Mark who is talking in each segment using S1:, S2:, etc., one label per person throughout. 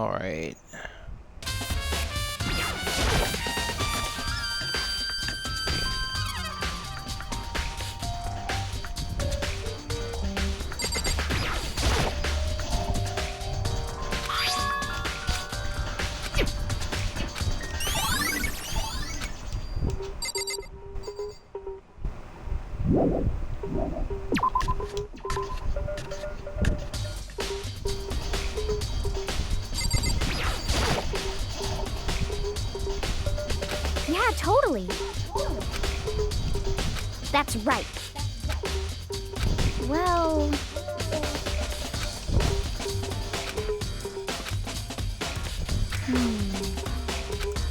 S1: Alright.
S2: Yeah, totally. That's right. Well...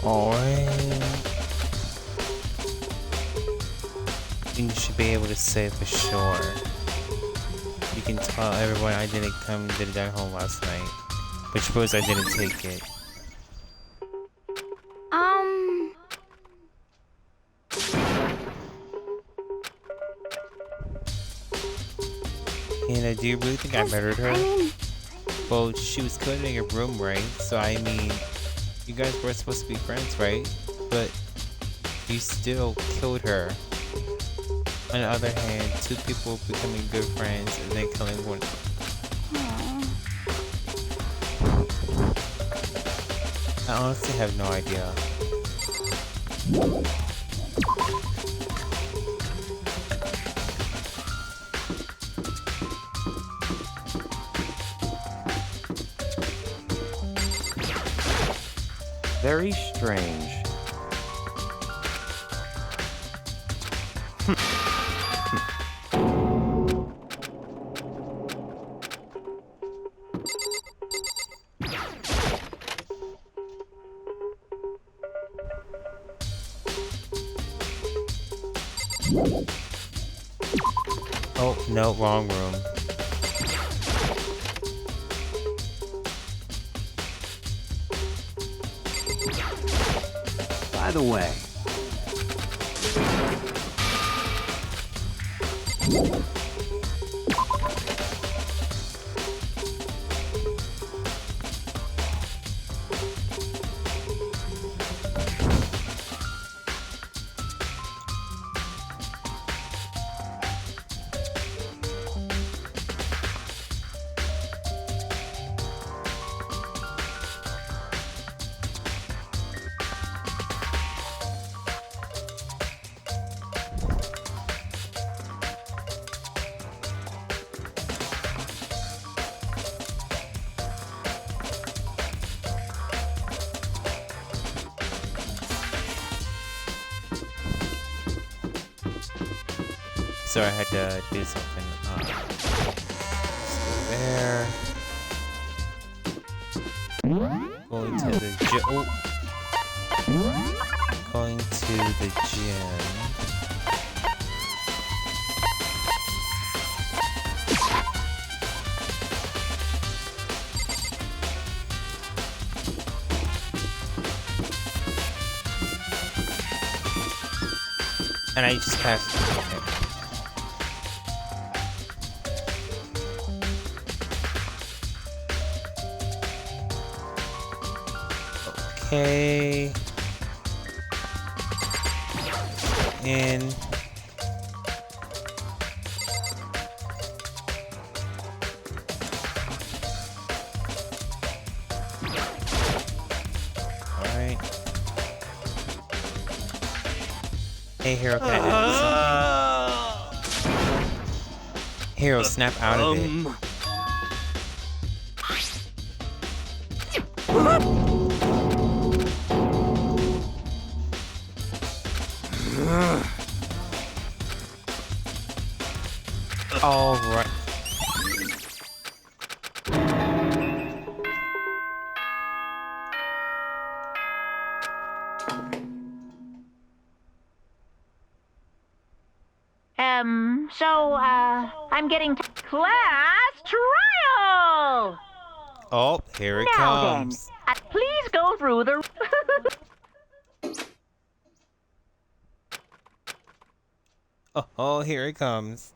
S1: Alright. You should be able to say for sure. You can tell everyone I didn't come to the dining hall last night. But suppose I didn't take it. And do you really think I murdered her? Well, she was killed in your room, right? So I mean, you guys were supposed to be friends, right? But you still killed her. On the other hand, two people becoming good friends and then killing one. I honestly have no idea.
S3: Very strange.
S1: Oh, no, wrong room.
S3: By the way,
S1: So I had to do something. There. Going to the gym. Oh. Going to the gym. And I just passed. Okay. In. Alright. Hey, Hero, can I do something? Hero, snap out of it. All right.
S4: I'm getting to class trial!
S1: Oh, here it
S4: Now
S1: comes.
S4: then, please go through the...
S1: Oh, here it comes.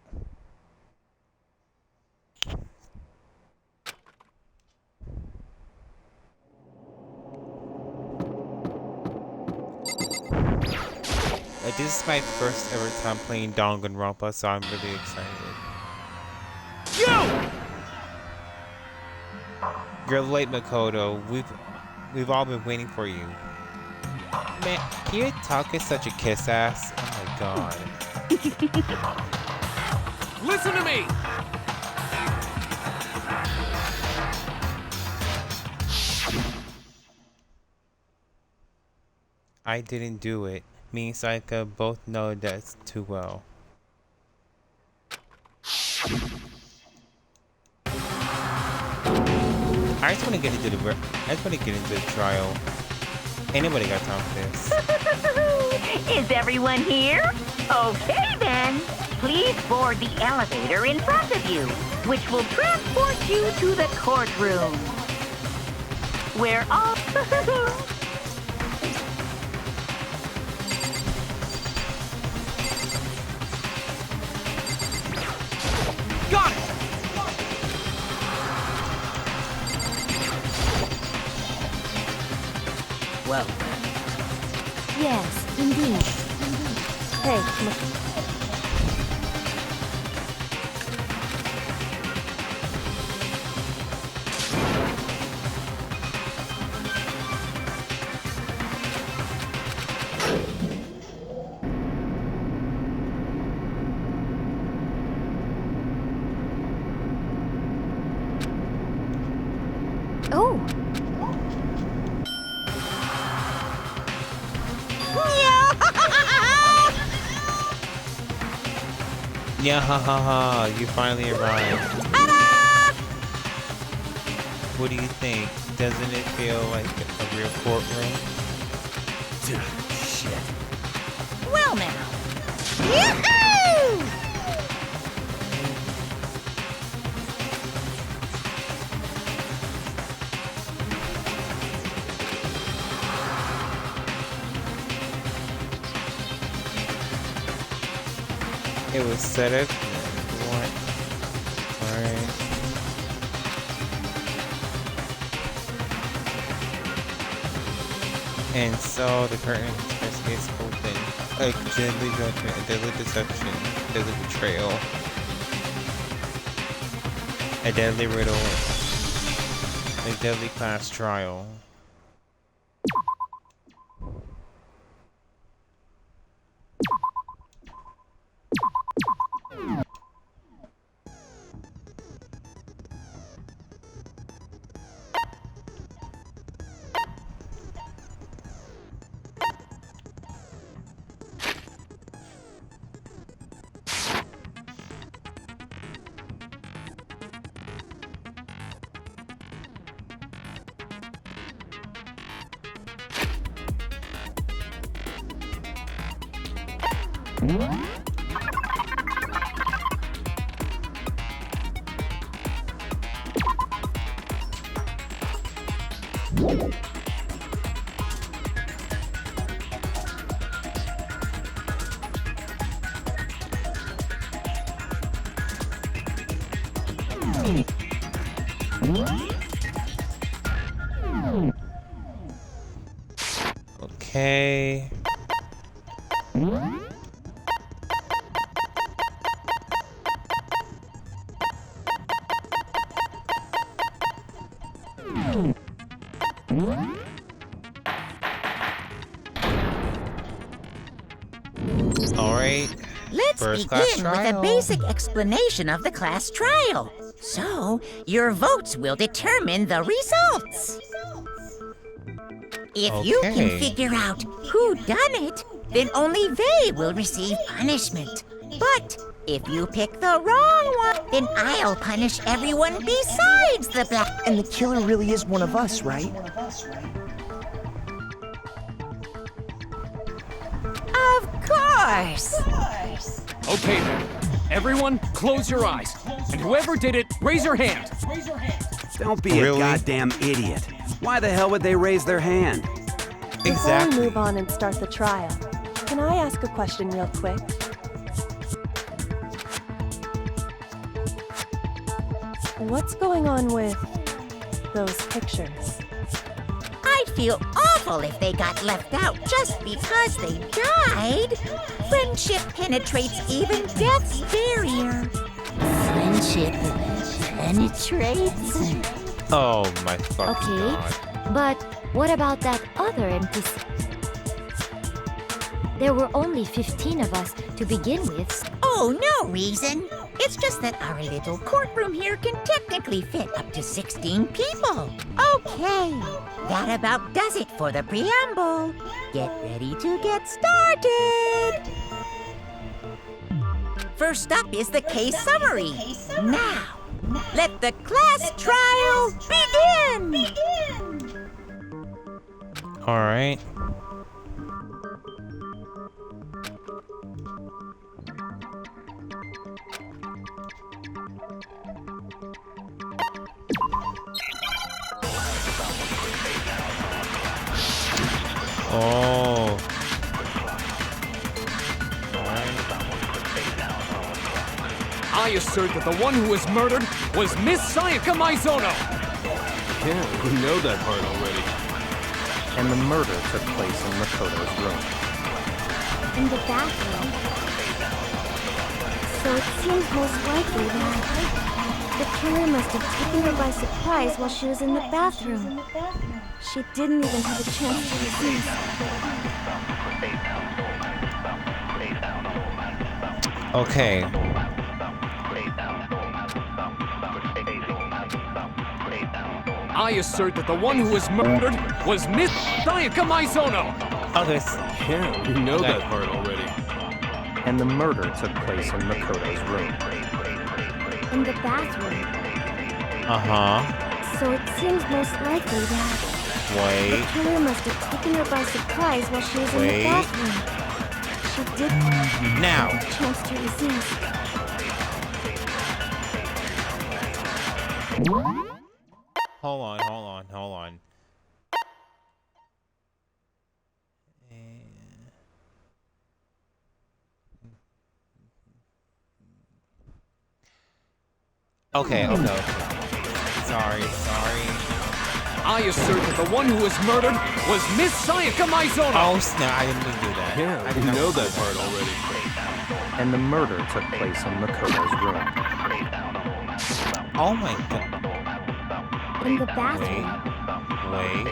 S1: is my first ever time playing Danganronpa, so I'm really excited.
S3: Yo!
S1: You're late, Makoto. We've all been waiting for you. Man, Kiyotaka is such a kiss ass. Oh my god.
S3: Listen to me!
S1: I didn't do it. Me and Saika both know that's too well. I just want to get into the trial. Anybody got time for this?
S4: Is everyone here? Okay then. Please board the elevator in front of you, which will transport you to the courtroom. Where all...
S3: Got it! Well,
S2: Yes, indeed. Hey, come on. Oh.
S1: Yeah, ha ha ha, you finally arrived. What do you think? Doesn't it feel like a real courtroom?
S3: shit.
S4: Well now.
S2: Yahoo!
S1: It was set up. What? Alright. And so the curtain is open. A deadly judgment, a deadly deception, a deadly betrayal, a deadly riddle, a deadly class trial. Okay. Alright.
S5: Let's
S1: First class
S5: begin with a
S1: trial.
S5: basic explanation of the class trial. So, your votes will determine the results. If you
S1: Okay.
S5: can figure out who done it, then only they will receive punishment. But if you pick the wrong one, then I'll punish everyone besides the black.
S6: And the killer really is one of us, right?
S5: Of course.
S3: Okay then. Everyone, close your eyes. And whoever did it, raise your hand.
S7: Don't be
S1: Really?
S7: a goddamn idiot. Why the hell would they raise their hand?
S8: Before we
S1: Exactly.
S8: move on and start the trial, can I ask a question real quick? What's going on with those pictures?
S5: I'd feel awful careful if they got left out just because they died. Friendship penetrates even death's barrier.
S9: Friendship penetrates?
S1: Oh my fucking
S2: Okay,
S1: god.
S2: but what about that other NPC? There were only 15 of us to begin with.
S5: Oh, no reason. It's just that our little courtroom here can technically fit up to 16 people. Okay, that about does it for the preamble. Get ready to get started. First up is the case summary. Now, let the class trial begin.
S1: All right. Oh.
S3: I assert that the one who was murdered was Miss Sayaka Maizono.
S10: Yeah, we know that part already.
S6: And the murder took place in Makoto's room.
S2: In the bathroom. So it seems most likely that the killer must have taken her by surprise while she was in the bathroom. She didn't even have a chance to resist.
S1: Okay.
S3: I assert that the one who was murdered was Miss Sayaka Maizono.
S1: Okay.
S10: Yeah, we know that part already.
S6: And the murder took place in Makoto's room.
S2: In the bathroom.
S1: Uh-huh.
S2: So it seems most likely that the
S1: Wait.
S2: killer must have taken her by surprise while she was in the
S1: Wait.
S2: bathroom. She didn't
S1: Now.
S2: have a chance to resist.
S1: Hold on. Okay. Sorry.
S3: I assert that the one who was murdered was Miss Sayaka Maizono.
S1: Oh snap! I didn't mean to do that.
S10: Yeah, we know that part already.
S6: And the murder took place in Makoto's room.
S1: Oh my god.
S2: In the bathroom.
S1: Wait.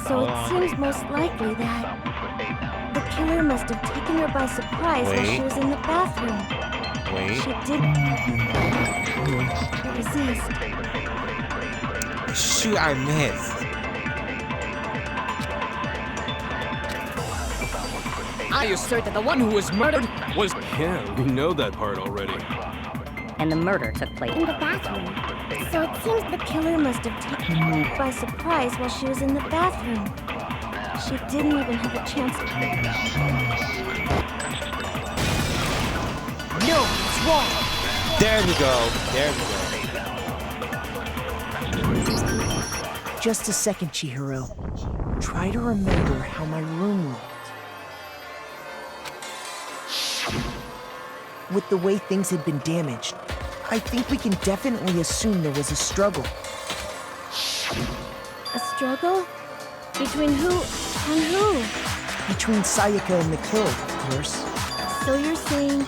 S2: So
S1: Hold
S2: it
S1: on.
S2: seems most likely that the killer must have taken her by surprise while she
S1: Wait.
S2: was in the bathroom.
S1: Wait.
S2: She didn't resist.
S1: Shoot! I missed.
S3: I assert that the one who was murdered was...
S10: Yeah, we know that part already.
S9: And the murder took place
S2: In the bathroom. So it seems the killer must have taken her by surprise while she was in the bathroom. She didn't even have a chance to...
S3: No, it's wrong.
S1: There we go.
S6: Just a second, Chihiro. Try to remember how my room looked. With the way things had been damaged, I think we can definitely assume there was a struggle.
S2: A struggle? Between who and who?
S6: Between Sayaka and the killer, of course.
S2: So you're saying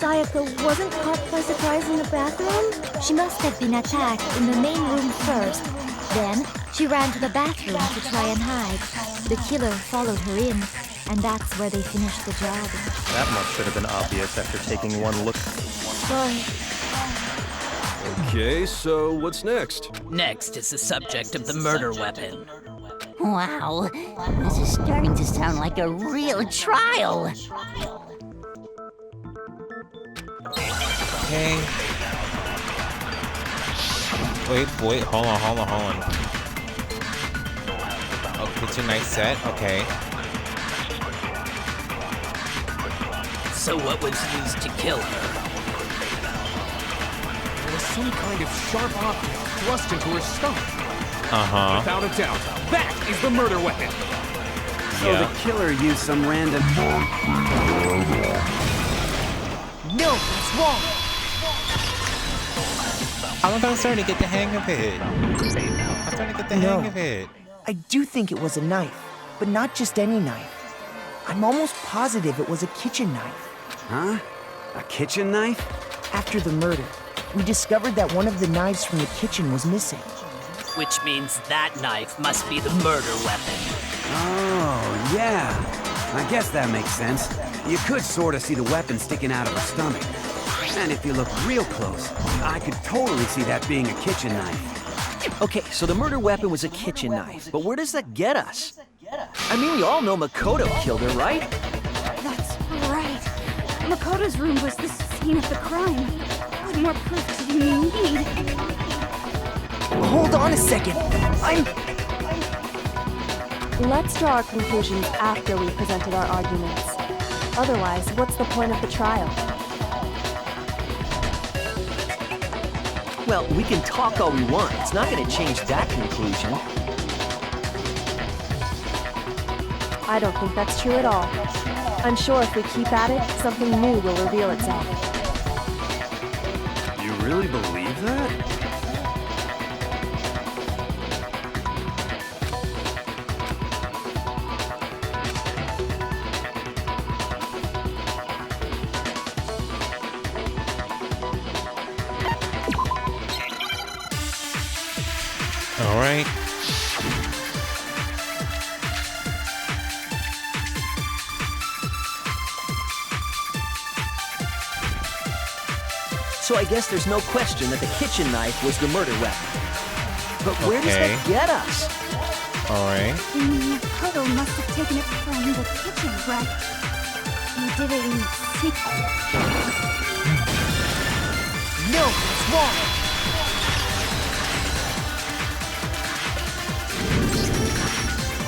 S2: Sayaka wasn't caught by surprise in the bathroom? She must have been attacked in the main room first. Then, she ran to the bathroom to try and hide. The killer followed her in, and that's where they finished the job.
S6: That much should have been obvious after taking one look.
S2: Sorry.
S10: Okay, so what's next?
S11: Next is the subject of the murder weapon.
S9: Wow, this is starting to sound like a real trial.
S1: Okay. Wait, hold on. Oh, it's a nice set, okay.
S11: So what was used to kill her?
S3: There was some kind of sharp object thrust into her stomach.
S1: Uh-huh.
S3: Without a doubt, that is the murder weapon.
S7: So
S1: Yeah.
S7: the killer used some random...
S3: No, that's wrong.
S1: I'm starting to get the hang of it.
S6: I do think it was a knife, but not just any knife. I'm almost positive it was a kitchen knife.
S7: Huh? A kitchen knife?
S6: After the murder, we discovered that one of the knives from the kitchen was missing.
S11: Which means that knife must be the murder weapon.
S7: Oh, yeah. I guess that makes sense. You could sort of see the weapon sticking out of her stomach. And if you look real close, I could totally see that being a kitchen knife.
S12: Okay, so the murder weapon was a kitchen knife, but where does that get us? I mean, we all know Makoto killed her, right?
S13: That's right. Makoto's room was the scene of the crime. What more proof do you need?
S6: Hold on a second.
S8: Let's draw our conclusions after we've presented our arguments. Otherwise, what's the point of the trial?
S12: Well, we can talk all we want. It's not going to change that conclusion.
S8: I don't think that's true at all. I'm sure if we keep at it, something new will reveal itself.
S10: You really believe that?
S1: All right.
S12: So I guess there's no question that the kitchen knife was the murder weapon. But where does that get us?
S1: All right.
S13: Makoto must have taken it from the kitchen, right? He did it in secret.
S6: No, it's wrong.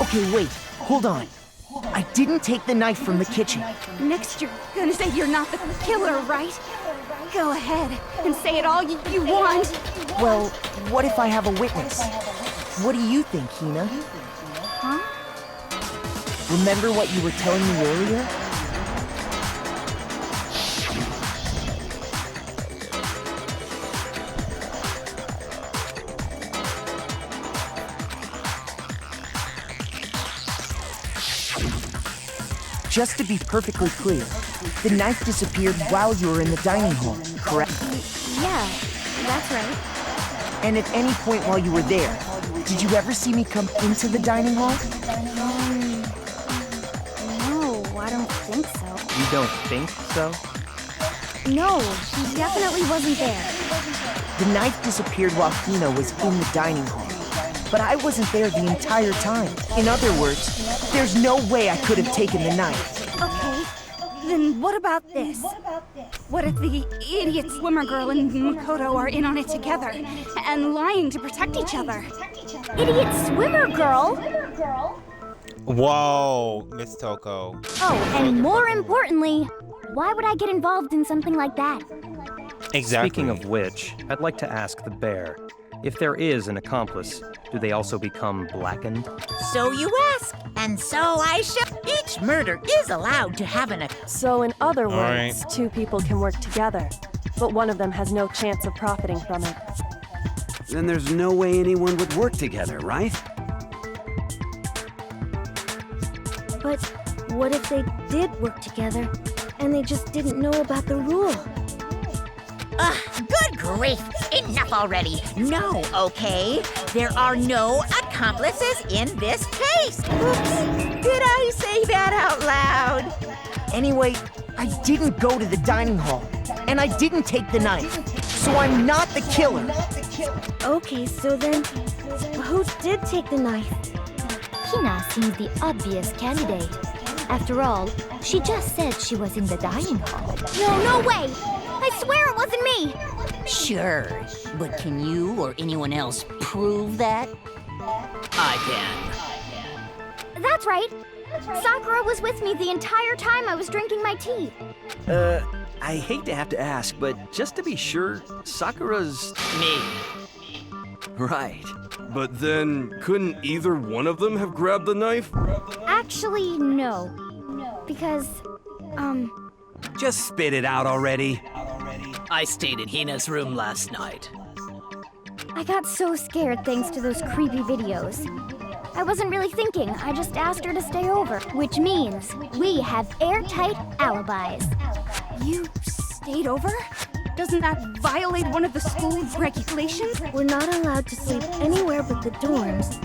S6: Okay, wait. Hold on. I didn't take the knife from the kitchen.
S13: Next, you're gonna say you're not the killer, right? Go ahead and say it all you want.
S6: Well, what if I have a witness? What do you think, Hina?
S13: Huh?
S6: Remember what you were telling me earlier? Just to be perfectly clear, the knife disappeared while you were in the dining hall, correct?
S13: Yeah, that's right.
S6: And at any point while you were there, did you ever see me come into the dining hall?
S13: No, I don't think so.
S12: You don't think so?
S13: No, he definitely wasn't there.
S6: The knife disappeared while Hina was in the dining hall. But I wasn't there the entire time. In other words, there's no way I could have taken the knife.
S13: Okay, then what about this? What if the idiot swimmer girl and Makoto are in on it together and lying to protect each other?
S2: Idiot swimmer girl?
S1: Whoa, Miss Toko.
S2: Oh, and more importantly, why would I get involved in something like that?
S1: Exactly.
S14: Speaking of which, I'd like to ask the bear, if there is an accomplice, do they also become blackened?
S5: So you ask, and so I shall. Each murder is allowed to have an
S8: So in other words,
S1: right.
S8: two people can work together, but one of them has no chance of profiting from it.
S7: Then there's no way anyone would work together, right?
S2: But what if they did work together and they just didn't know about the rule?
S5: Good grief! Enough already! No, okay? There are no accomplices in this case! Oops! Did I say that out loud?
S6: Anyway, I didn't go to the dining hall, and I didn't take the knife, so I'm not the killer.
S2: Okay, so then, who did take the knife? Hina seems the obvious candidate. After all, she just said she was in the dining hall.
S13: No way! I swear it wasn't me!
S9: Sure, but can you or anyone else prove that?
S11: I can.
S13: That's right. Sakura was with me the entire time I was drinking my tea.
S12: I hate to have to ask, but just to be sure, Sakura's...
S11: Me.
S12: Right.
S10: But then, couldn't either one of them have grabbed the knife?
S13: Actually, no. Because,
S7: Just spit it out already.
S11: I stayed in Hina's room last night.
S13: I got so scared thanks to those creepy videos.
S2: I wasn't really thinking. I just asked her to stay over. Which means we have airtight alibis.
S13: You stayed over? Doesn't that violate one of the school regulations?
S2: We're not allowed to sleep anywhere but the dorms.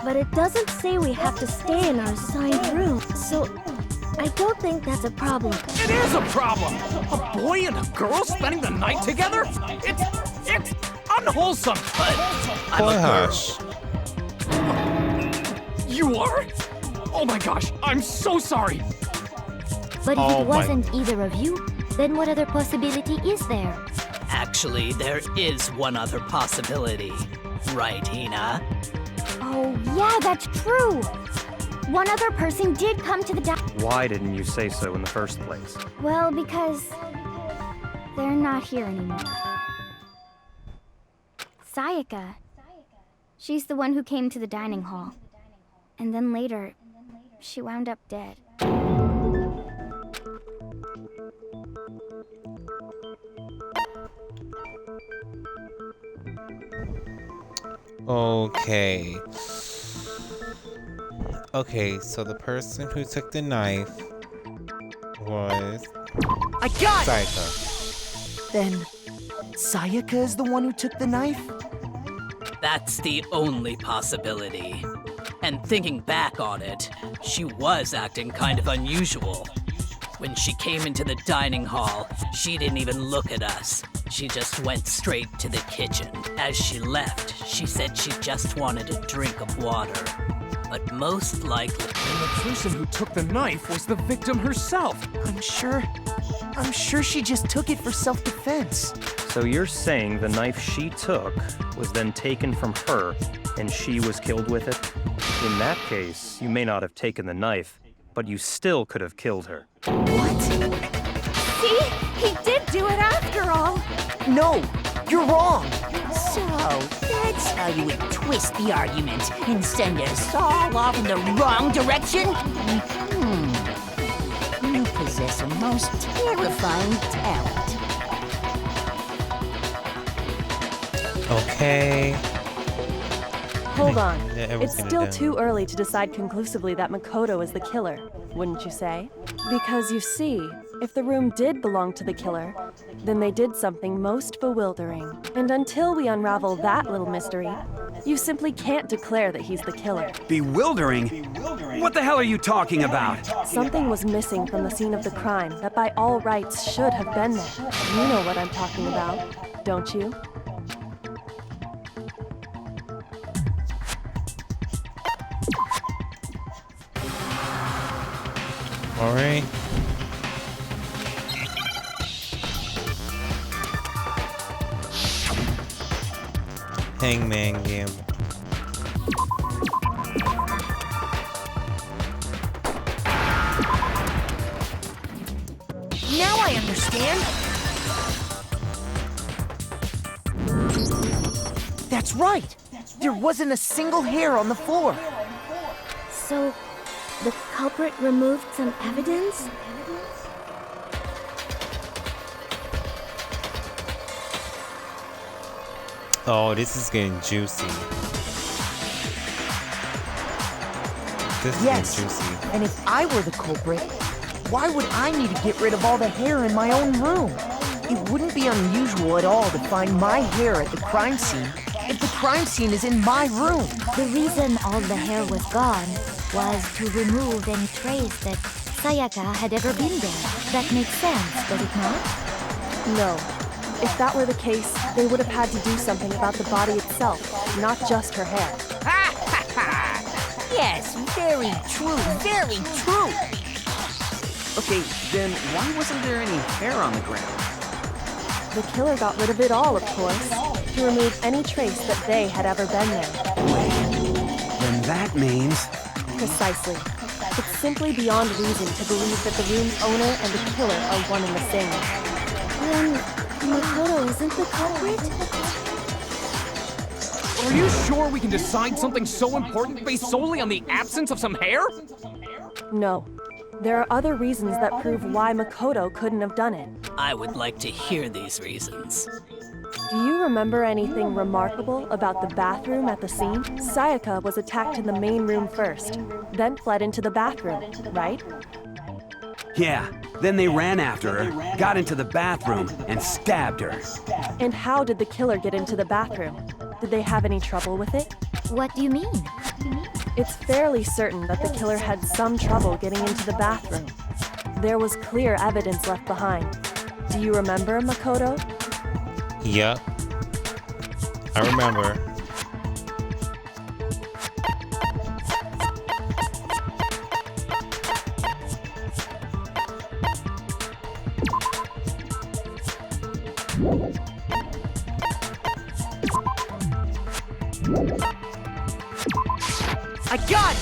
S2: But it doesn't say we have to stay in our assigned room. So I don't think that's a problem.
S3: It is a problem! A boy and a girl spending the night together? It's unwholesome!
S11: But I'm
S1: Boy,
S11: a girl.
S1: hush.
S3: You are? Oh my gosh, I'm so sorry!
S2: But if
S1: Oh
S2: it
S1: my-
S2: wasn't either of you, then what other possibility is there?
S11: Actually, there is one other possibility. Right, Hina?
S2: Oh, yeah, that's true. One other person did come to the
S14: Why didn't you say so in the first place?
S2: Well, because they're not here anymore. Sayaka. She's the one who came to the dining hall. And then later, she wound up dead.
S1: Okay. Okay, so the person who took the knife was
S6: I got it!
S1: Sayaka.
S6: Then, Sayaka is the one who took the knife?
S11: That's the only possibility. And thinking back on it, she was acting kind of unusual. When she came into the dining hall, she didn't even look at us. She just went straight to the kitchen. As she left, she said she just wanted a drink of water. But most likely...
S3: And the person who took the knife was the victim herself.
S6: I'm sure she just took it for self-defense.
S14: So you're saying the knife she took was then taken from her and she was killed with it? In that case, you may not have taken the knife, but you still could have killed her.
S6: What?
S13: See? He did do it after all.
S6: No, you're wrong.
S5: So, that's how you would twist the argument and send us all off in the wrong direction? You possess a most terrifying talent.
S1: Okay.
S8: Hold on.
S1: Yeah, everyone's
S8: It's
S1: gonna
S8: still
S1: die.
S8: too early to decide conclusively that Makoto is the killer, wouldn't you say? Because you see, if the room did belong to the killer, then they did something most bewildering. And until we unravel that little mystery, you simply can't declare that he's the killer.
S7: Bewildering? What the hell are you talking about?
S8: Something was missing from the scene of the crime that by all rights should have been there. You know what I'm talking about, don't you?
S1: All right. Hangman game.
S6: Now I understand. That's right. There wasn't a single hair on the floor.
S2: So, the culprit removed some evidence?
S1: Oh, this is getting juicy. This is
S6: Yes,
S1: getting juicy.
S6: and if I were the culprit, why would I need to get rid of all the hair in my own room? It wouldn't be unusual at all to find my hair at the crime scene if the crime scene is in my room.
S2: The reason all the hair was gone was to remove any trace that Sayaka had ever been there. That makes sense, does it not?
S8: No. If that were the case, they would have had to do something about the body itself, not just her hair.
S5: Yes, very true, very true.
S12: Okay, then why wasn't there any hair on the ground?
S8: The killer got rid of it all, of course, to remove any trace that they had ever been there.
S7: Then that means...
S8: Precisely. It's simply beyond reason to believe that the room's owner and the killer are one and the same.
S2: Then Makoto isn't the culprit?
S3: Are you sure we can decide something so important based solely on the absence of some hair?
S8: No. There are other reasons that prove why Makoto couldn't have done it.
S11: I would like to hear these reasons.
S8: Do you remember anything remarkable about the bathroom at the scene? Sayaka was attacked in the main room first, then fled into the bathroom, right?
S7: Yeah, then they ran after her, got into the bathroom, and stabbed her.
S8: And how did the killer get into the bathroom? Did they have any trouble with it?
S2: What do you mean?
S8: It's fairly certain that the killer had some trouble getting into the bathroom. There was clear evidence left behind. Do you remember, Makoto?
S1: Yup. I remember.
S6: I got it!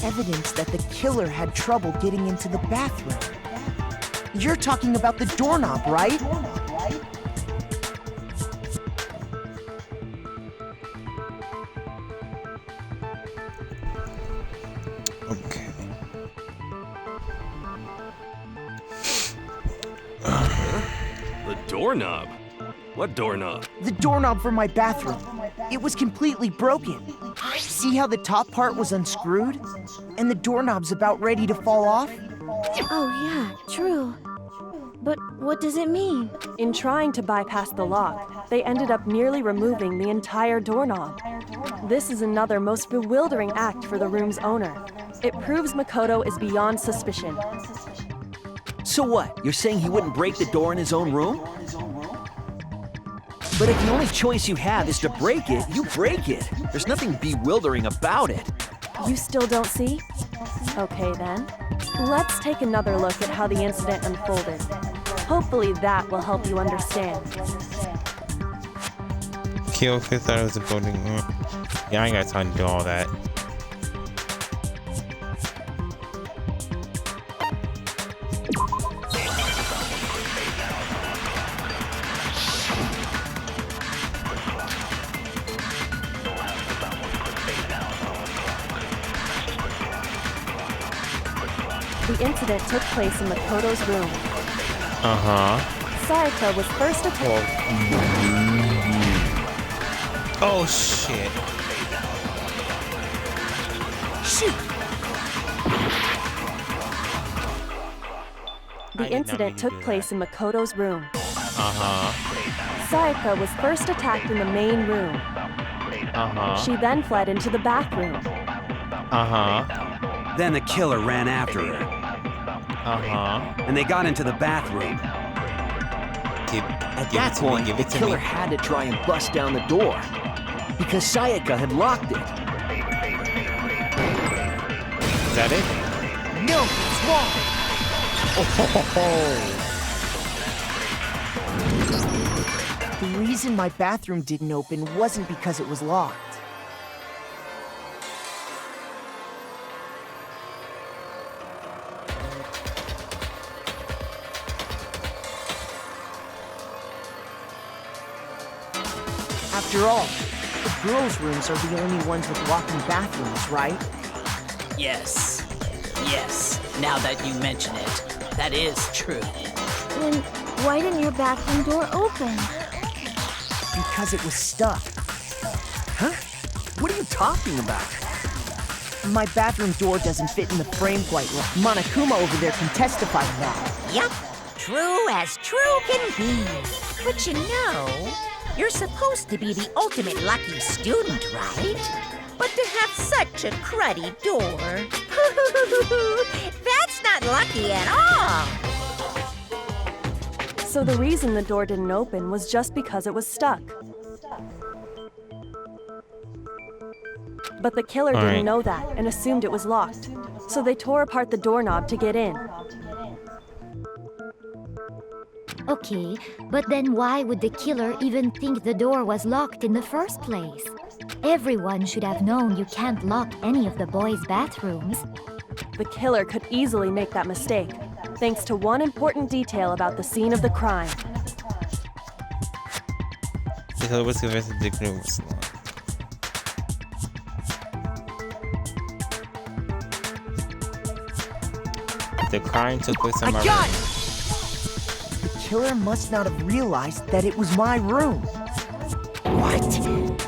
S6: Evidence that the killer had trouble getting into the bathroom. You're talking about the doorknob, right?
S1: Okay.
S10: The doorknob? What doorknob?
S6: The doorknob for my bathroom. It was completely broken. See how the top part was unscrewed? And the doorknob's about ready to fall off?
S2: Oh, yeah, true. But what does it mean?
S8: In trying to bypass the lock, they ended up nearly removing the entire doorknob. This is another most bewildering act for the room's owner. It proves Makoto is beyond suspicion.
S12: So what? You're saying he wouldn't break the door in his own room? But if the only choice you have is to break it, you break it. There's nothing bewildering about it.
S8: You still don't see? Okay then. Let's take another look at how the incident unfolded. Hopefully that will help you understand.
S1: Kill fifth out of the building. Yeah, I ain't got time to do all that.
S8: The incident took place in Makoto's room. Sayaka was first attacked.
S1: Oh shit.
S6: Shoot!
S8: The incident took place in Makoto's room. Sayaka was first attacked in the main room. She then fled into the bathroom.
S7: Then the killer ran after her. And they got into the bathroom.
S12: At that point, the killer had to try and bust down the door, because Sayaka had locked it.
S1: Is that it?
S6: No, it's wrong! The reason my bathroom didn't open wasn't because it was locked. After all, the girls' rooms are the only ones with walk-in bathrooms, right?
S11: Yes. Yes. Now that you mention it, that is true.
S2: Then why didn't your bathroom door open?
S6: Because it was stuck.
S12: Huh? What are you talking about?
S6: My bathroom door doesn't fit in the frame quite well. Monokuma over there can testify to that.
S5: Yup, true as true can be. But you know, you're supposed to be the ultimate lucky student, right? But to have such a cruddy door, that's not lucky at all.
S8: So the reason the door didn't open was just because it was stuck. But the killer didn't know that and assumed it was locked. So they tore apart the doorknob to get in.
S2: Okay, but then why would the killer even think the door was locked in the first place? Everyone should have known you can't lock any of the boys' bathrooms.
S8: The killer could easily make that mistake, thanks to one important detail about the scene of the crime.
S1: The killer was convinced that the door was locked. The crime took place on
S6: I
S1: my
S6: got
S1: room.
S6: it! The killer must not have realized that it was my room.
S9: What?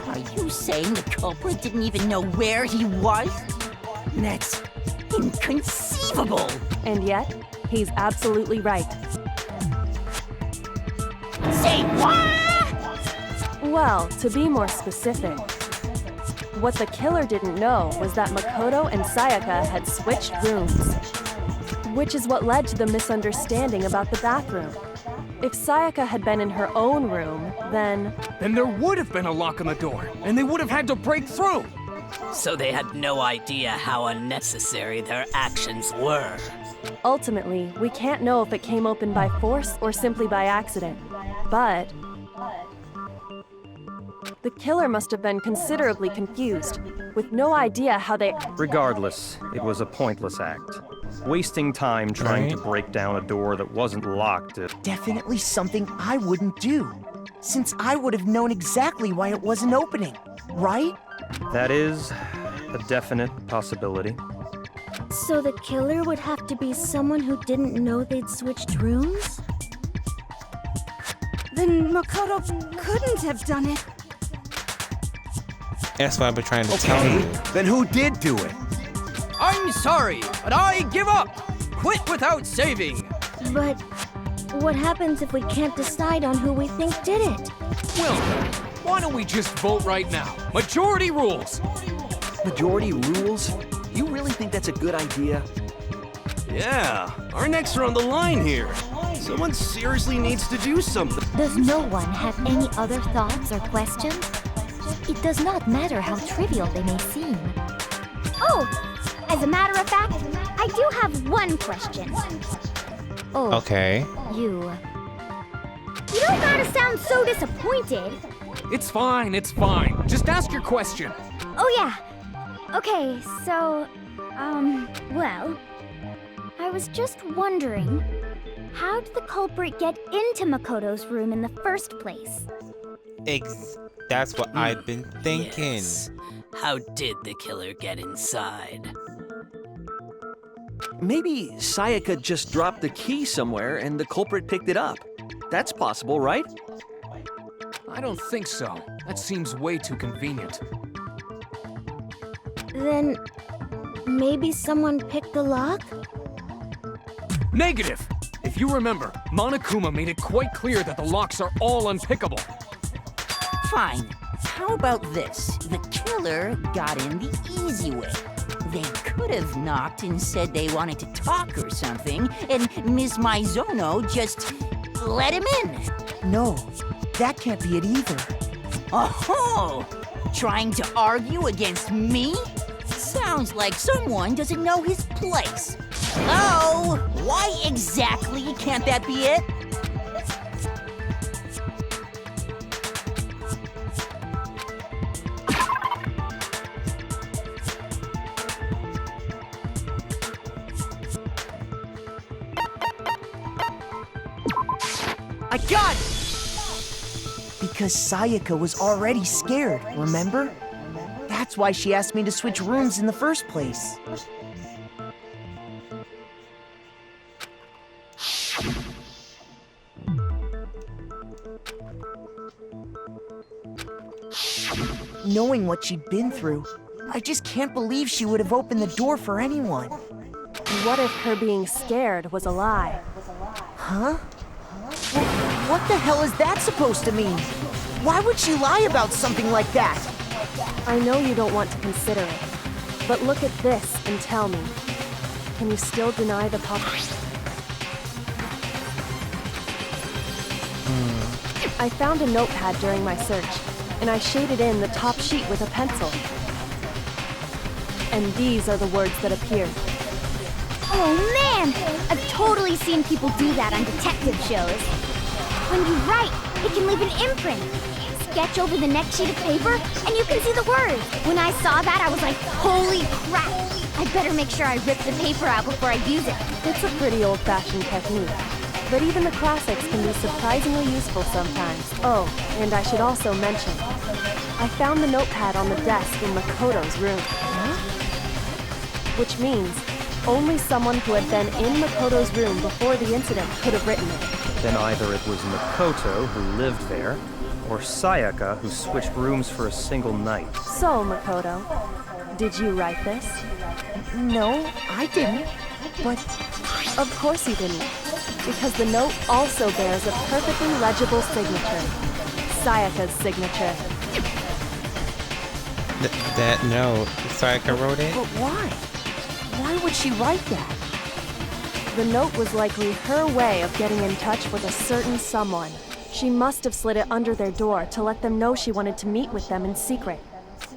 S9: Are you saying the culprit didn't even know where he was? That's inconceivable.
S8: And yet, he's absolutely right.
S9: Say what?
S8: Well, to be more specific, what the killer didn't know was that Makoto and Sayaka had switched rooms, which is what led to the misunderstanding about the bathroom. If Sayaka had been in her own room, then
S3: there would have been a lock on the door, and they would have had to break through.
S11: So they had no idea how unnecessary their actions were.
S8: ultimately, we can't know if it came open by force or simply by accident. But the killer must have been considerably confused, with no idea how they...
S14: Regardless, it was a pointless act. Wasting time trying to break down a door that wasn't locked.
S6: Definitely something I wouldn't do, since I would have known exactly why it wasn't opening, right?
S14: That is a definite possibility.
S2: So the killer would have to be someone who didn't know they'd switched rooms?
S13: Then Makoto couldn't have done it.
S1: That's what I've been trying to tell you.
S7: Then who did do it?
S3: I'm sorry, but I give up. Quit without saving.
S2: But what happens if we can't decide on who we think did it?
S3: Well, why don't we just vote right now? Majority rules.
S12: Majority rules? You really think that's a good idea?
S10: Yeah, our necks are on the line here. Someone seriously needs to do something.
S2: Does no one have any other thoughts or questions? It does not matter how trivial they may seem.
S13: Oh, as a matter of fact, I do have one question.
S2: Oh,
S1: Okay.
S2: you.
S13: You don't gotta sound so disappointed.
S3: It's fine, it's fine. Just ask your question.
S13: Oh yeah. Okay, so, well, I was just wondering, how did the culprit get into Makoto's room in the first place?
S1: That's what I've been thinking.
S11: Yes. How did the killer get inside?
S12: Maybe Sayaka just dropped the key somewhere and the culprit picked it up. That's possible, right?
S3: I don't think so. That seems way too convenient.
S2: Then maybe someone picked the lock?
S3: Negative! If you remember, Monokuma made it quite clear that the locks are all unpickable.
S9: Fine. How about this? The killer got in the easy way. They could have knocked and said they wanted to talk or something, and Ms. Maizono just let him in.
S6: No, that can't be it either.
S9: Oh, trying to argue against me? Sounds like someone doesn't know his place. Oh, why exactly can't that be it?
S6: I got it! Because Sayaka was already scared, remember? That's why she asked me to switch rooms in the first place. Knowing what she'd been through, I just can't believe she would have opened the door for anyone.
S8: What if her being scared was a lie?
S6: Huh? What the hell is that supposed to mean? Why would she lie about something like that?
S8: I know you don't want to consider it, but look at this and tell me. Can you still deny the I found a notepad during my search, and I shaded in the top sheet with a pencil. And these are the words that appeared.
S13: Oh man! I've totally seen people do that on detective shows. When you write, it can leave an imprint. Sketch over the next sheet of paper, and you can see the words. When I saw that, I was like, holy crap! I better make sure I rip the paper out before I use it.
S8: It's a pretty old-fashioned technique, but even the classics can be surprisingly useful sometimes. Oh, and I should also mention, I found the notepad on the desk in Makoto's room. Which means only someone who had been in Makoto's room before the incident could have written it.
S14: then either it was Makoto who lived there, or Sayaka who switched rooms for a single night.
S8: So, Makoto, did you write this?
S6: No, I didn't. But
S8: Of course you didn't, because the note also bears a perfectly legible signature. Sayaka's signature.
S1: That note, Sayaka wrote it?
S6: But why? Why would she write that?
S8: The note was likely her way of getting in touch with a certain someone. She must have slid it under their door to let them know she wanted to meet with them in secret.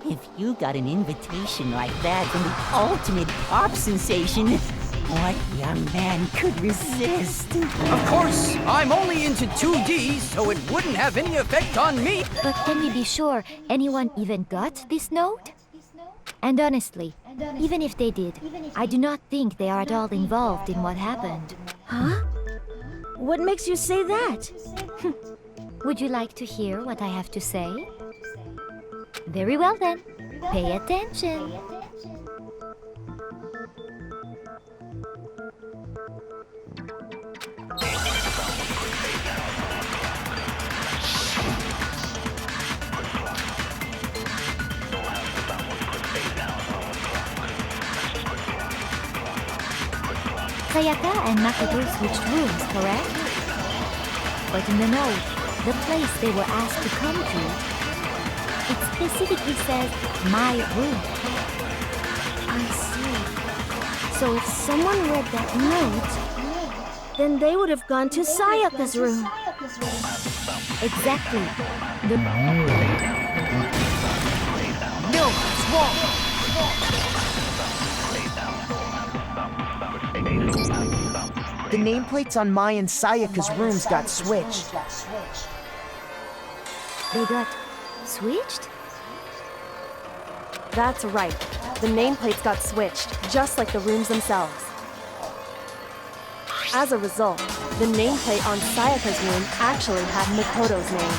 S9: If you got an invitation like that from the ultimate pop sensation, what young man could resist?
S3: Of course, I'm only into 2D, so it wouldn't have any effect on me.
S2: But can we be sure anyone even got this note? And honestly, even if they did, I do not think they are at all involved in what happened.
S13: Huh? What makes you say that?
S2: Would you like to hear what I have to say? Very well then. Pay attention. Sayaka and Makoto switched rooms, correct? But in the note, the place they were asked to come to, it specifically says, my room.
S13: I see. So if someone read that note, then they would have gone to Sayaka's room.
S2: Exactly. The...
S6: No, it's wrong. The nameplates on Mai and Sayaka's rooms got switched.
S2: They got switched?
S8: That's right. The nameplates got switched, just like the rooms themselves. As a result, the nameplate on Sayaka's room actually had Makoto's name.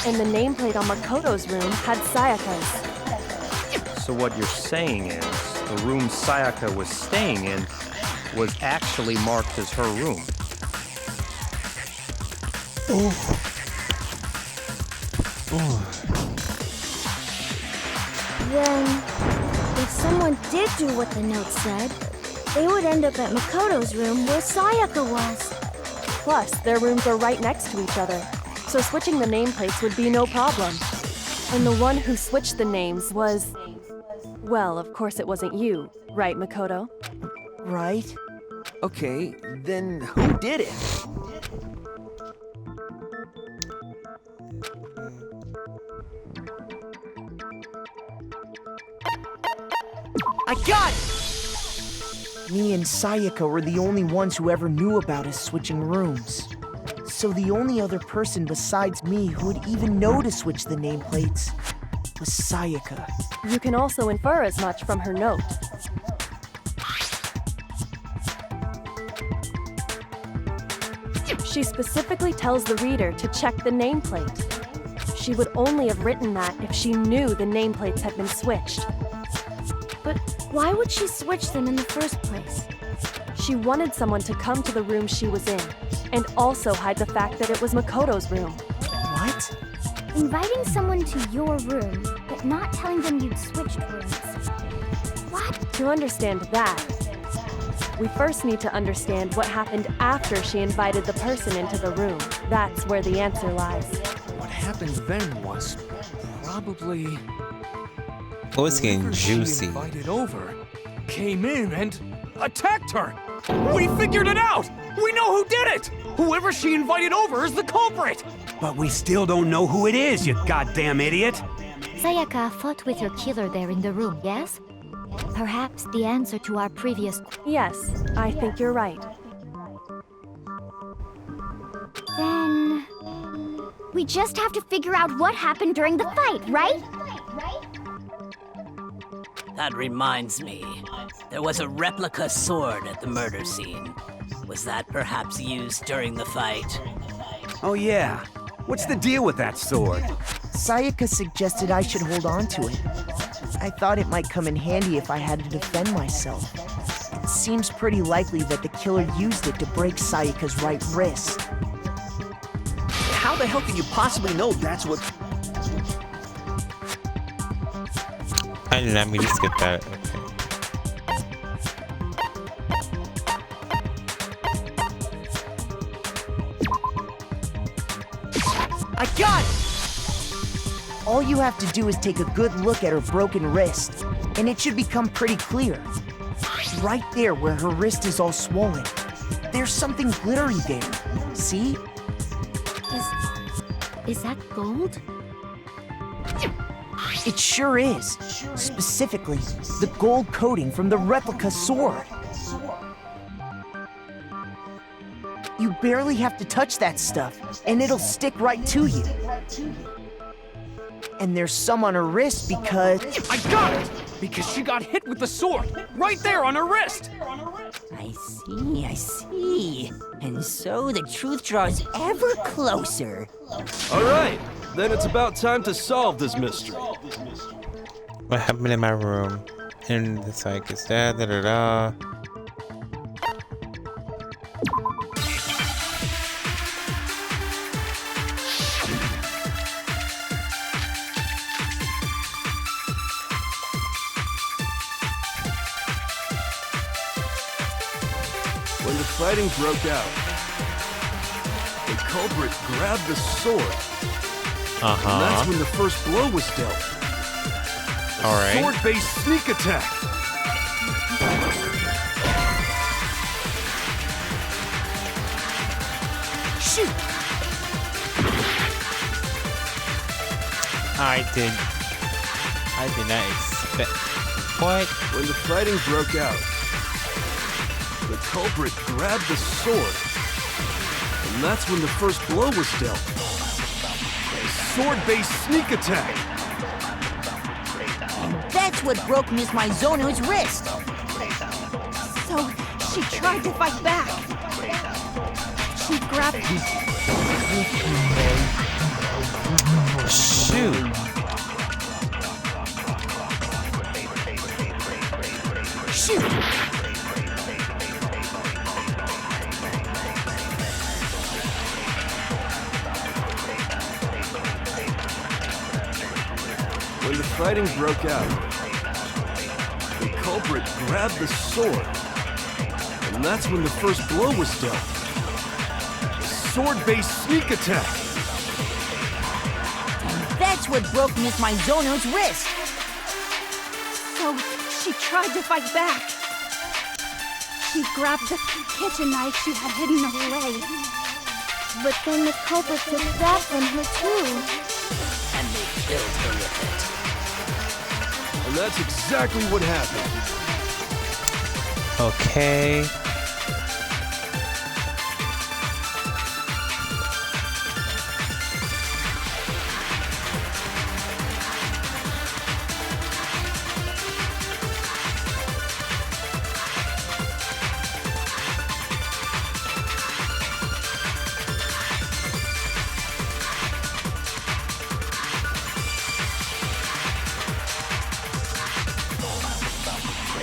S8: And the nameplate on Makoto's room had Sayaka's.
S14: So what you're saying is, the room Sayaka was staying in was actually marked as her room.
S13: Then, if someone did do what the note said, they would end up at Makoto's room where Sayaka was.
S8: Plus, their rooms are right next to each other, so switching the nameplates would be no problem. And the one who switched the names was... Well, of course it wasn't you, right, Makoto?
S12: Right? Okay, then who did it?
S6: I got it! Me and Sayaka were the only ones who ever knew about us switching rooms. So the only other person besides me who would even know to switch the nameplates was Sayaka.
S8: You can also infer as much from her note. She specifically tells the reader to check the nameplate. She would only have written that if she knew the nameplates had been switched.
S13: But why would she switch them in the first place?
S8: She wanted someone to come to the room she was in, and also hide the fact that it was Makoto's room.
S6: What?
S13: Inviting someone to your room, but not telling them you'd switched rooms. What?
S8: To understand that, we first need to understand what happened after she invited the person into the room. That's where the answer lies.
S3: What happened then was probably...
S1: Oh, it's getting
S3: whoever
S1: juicy.
S3: She invited over, came in and attacked her. We figured it out! We know who did it! Whoever she invited over is the culprit!
S7: But we still don't know who it is, you goddamn idiot!
S2: Sayaka fought with her killer there in the room, yes? Perhaps the answer to our previous...
S8: Yes, I think you're right.
S13: Then... we just have to figure out what happened during the fight, right?
S11: That reminds me. There was a replica sword at the murder scene. Was that perhaps used during the fight?
S7: Oh yeah. What's the deal with that sword?
S6: Sayaka suggested I should hold on to it. I thought it might come in handy if I had to defend myself. it seems pretty likely that the killer used it to break Sayaka's right wrist.
S12: How the hell can you possibly know that's what...
S1: I did not mean to skip that. Okay.
S6: I got it! All you have to do is take a good look at her broken wrist, and it should become pretty clear. Right there where her wrist is all swollen, there's something glittery there. See?
S2: Is that gold?
S6: It sure is. Specifically, the gold coating from the replica sword. You barely have to touch that stuff, and it'll stick right to you. And there's some on her wrist because...
S3: I got it! Because she got hit with the sword, right there on her wrist!
S9: I see. And so the truth draws ever closer.
S10: All right, then it's about time to solve this mystery.
S1: What happened in my room? And the psychic da.
S10: When the fighting broke out, the culprit grabbed the sword. And that's when the first blow was dealt.
S1: Alright.
S10: Sword-based sneak attack.
S6: Shoot!
S1: I did not expect... What?
S10: When the fighting broke out, the culprit grabbed the sword. And that's when the first blow was dealt. A sword-based sneak attack.
S9: And that's what broke Miss Maizono's wrist.
S13: So she tried to fight back. She grabbed
S1: Shoot.
S6: Shoot!
S10: When the fighting broke out, the culprit grabbed the sword. And that's when the first blow was dealt. A sword-based sneak attack.
S9: And that's what broke Miss Maizono's wrist.
S13: So she tried to fight back. She grabbed the kitchen knife she had hidden away.
S2: But then the culprit took that from her too.
S11: And they killed her with it.
S10: And that's exactly what happened.
S1: Okay.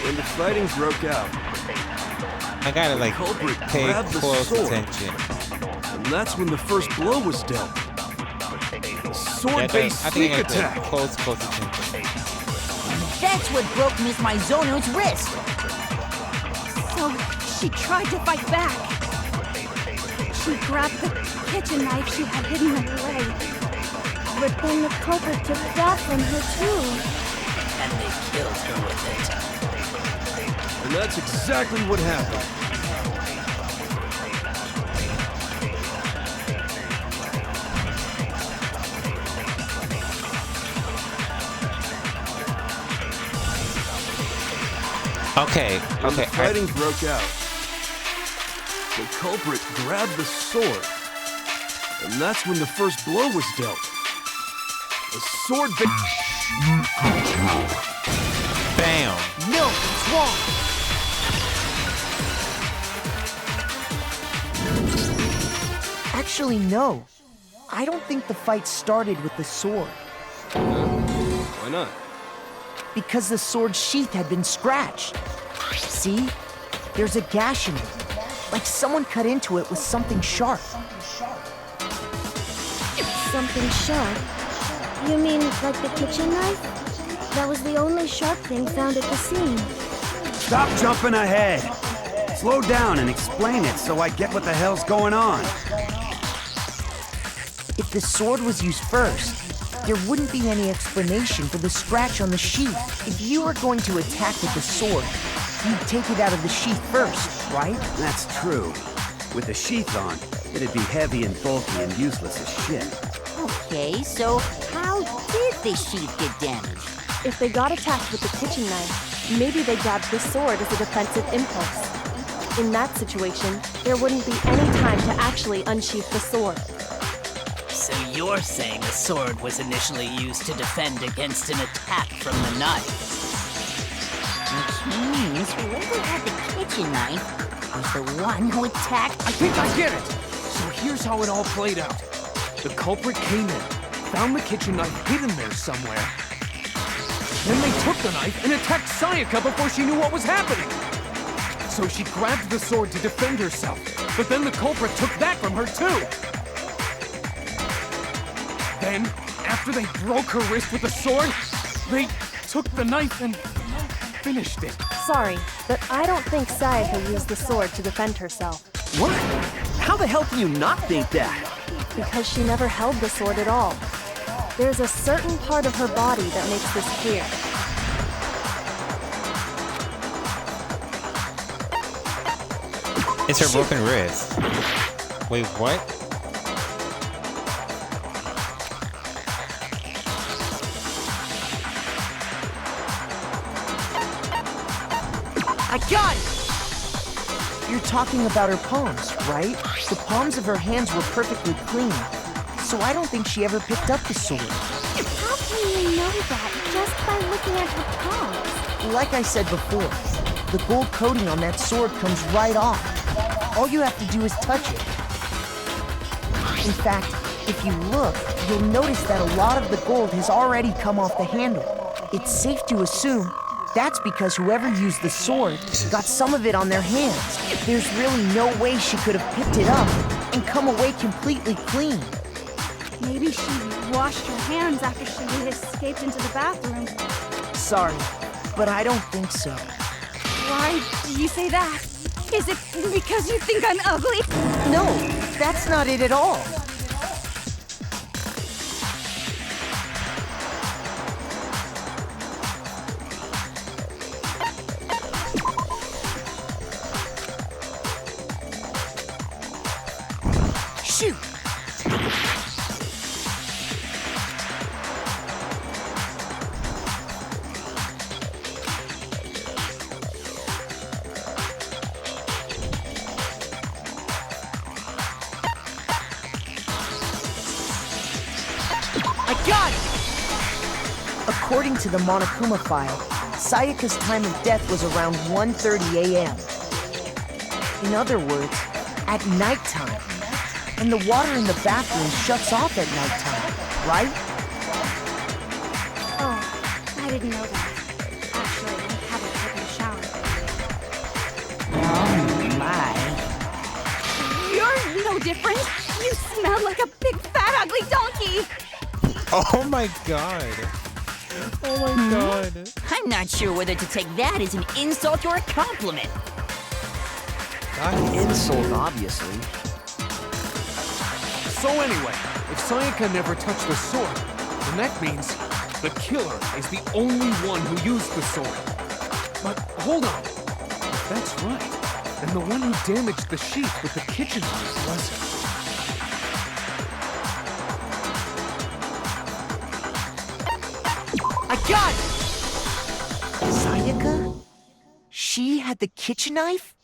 S10: When the fighting broke out,
S1: I gotta like
S10: culprit
S1: pay
S10: grabbed the
S1: close
S10: sword.
S1: attention.
S10: And that's when the first blow was dealt. A
S1: Yeah,
S10: sword-based
S1: I think
S10: sneak
S1: I got to
S10: attack.
S1: close attention.
S9: And that's what broke Miss Maizono's wrist.
S13: So she tried to fight back. She grabbed the kitchen knife she had hidden away.
S2: But then the culprit took that from her too.
S11: And they killed her with it.
S10: And that's exactly what happened.
S1: Okay,
S10: When the
S1: okay.
S10: fighting broke out, the culprit grabbed the sword. And that's when the first blow was dealt. A sword-based...
S1: Bam.
S6: No, it's wrong! Actually, no. I don't think the fight started with the sword.
S10: Why not?
S6: Because the sword's sheath had been scratched. See? There's a gash in it, like someone cut into it with something sharp.
S13: Something sharp? You mean like the kitchen knife? That was the only sharp thing found at the scene.
S7: Stop jumping ahead. Slow down and explain it so I get what the hell's going on.
S6: If the sword was used first, there wouldn't be any explanation for the scratch on the sheath. If you were going to attack with the sword, you'd take it out of the sheath first, right?
S7: That's true. With the sheath on, it'd be heavy and bulky and useless as shit.
S9: Okay, so how did the sheath get damaged?
S8: If they got attacked with the kitchen knife, maybe they grabbed the sword as a defensive impulse. In that situation, there wouldn't be any time to actually unsheath the sword.
S11: So you're saying the sword was initially used to defend against an attack from the knife?
S9: Which means whoever had the kitchen knife was the one who attacked...
S3: I think I get it! So here's how it all played out. The culprit came in, found the kitchen knife hidden there somewhere. Then they took the knife and attacked Sayaka before she knew what was happening. So she grabbed the sword to defend herself, but then the culprit took that from her too. Then, after they broke her wrist with the sword, they took the knife and finished it.
S8: Sorry, but I don't think Sayaka used the sword to defend herself.
S12: What? How the hell can you not think that?
S8: Because she never held the sword at all. There's a certain part of her body that makes this clear.
S1: It's her broken wrist. Wait, what?
S6: I got it! You're talking about her palms, right? The palms of her hands were perfectly clean, so I don't think she ever picked up the sword.
S13: How can you know that just by looking at her palms?
S6: Like I said before, the gold coating on that sword comes right off. All you have to do is touch it. In fact, if you look, you'll notice that a lot of the gold has already come off the handle. It's safe to assume that's because whoever used the sword got some of it on their hands. There's really no way she could have picked it up and come away completely clean.
S13: Maybe she washed her hands after she had escaped into the bathroom.
S6: Sorry, but I don't think so.
S13: Why do you say that? Is it because you think I'm ugly?
S6: No, that's not it at all. Shoot! I got it! According to the Monokuma file, Sayaka's time of death was around 1:30 a.m. In other words, at nighttime. And the water in the bathroom shuts off at nighttime, right?
S13: Oh, I didn't know that. Actually, I haven't taken a shower.
S9: Oh my.
S13: You're no different. You smell like a big, fat, ugly donkey.
S1: Oh my god. Oh my god.
S9: I'm not sure whether to take that as an insult or a compliment.
S12: Insult, obviously.
S3: So anyway, if Sayaka never touched the sword, then that means the killer is the only one who used the sword. But hold on. If that's right, then the one who damaged the sheath with the kitchen knife was...
S6: I got it! Sayaka? She had the kitchen knife?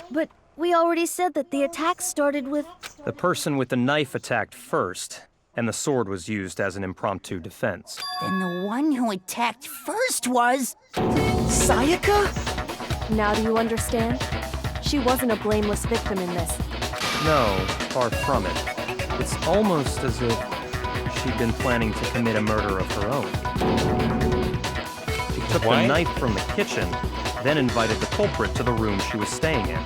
S13: But we already said that the attack started with...
S14: The person with the knife attacked first, and the sword was used as an impromptu defense.
S9: Then the one who attacked first was...
S6: Sayaka?
S8: Now do you understand? She wasn't a blameless victim in this.
S14: No, far from it. It's almost as if she'd been planning to commit a murder of her own. She took the knife from the kitchen then invited the culprit to the room she was staying in.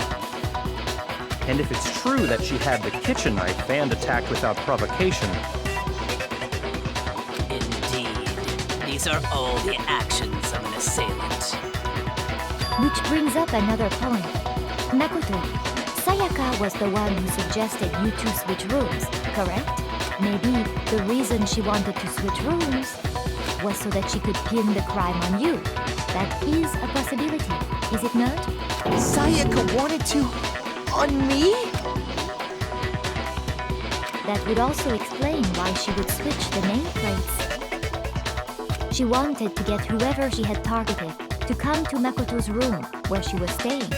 S14: And if it's true that she had the kitchen knife and attacked without provocation,
S11: Indeed. These are all the actions of an assailant.
S2: Which brings up another point. Makoto, Sayaka was the one who suggested you two switch rooms, correct? Maybe the reason she wanted to switch rooms was so that she could pin the crime on you. That is a possibility, is it not?
S6: Sayaka wanted to... on me?
S2: That would also explain why she would switch the nameplates. She wanted to get whoever she had targeted to come to Makoto's room where she was staying.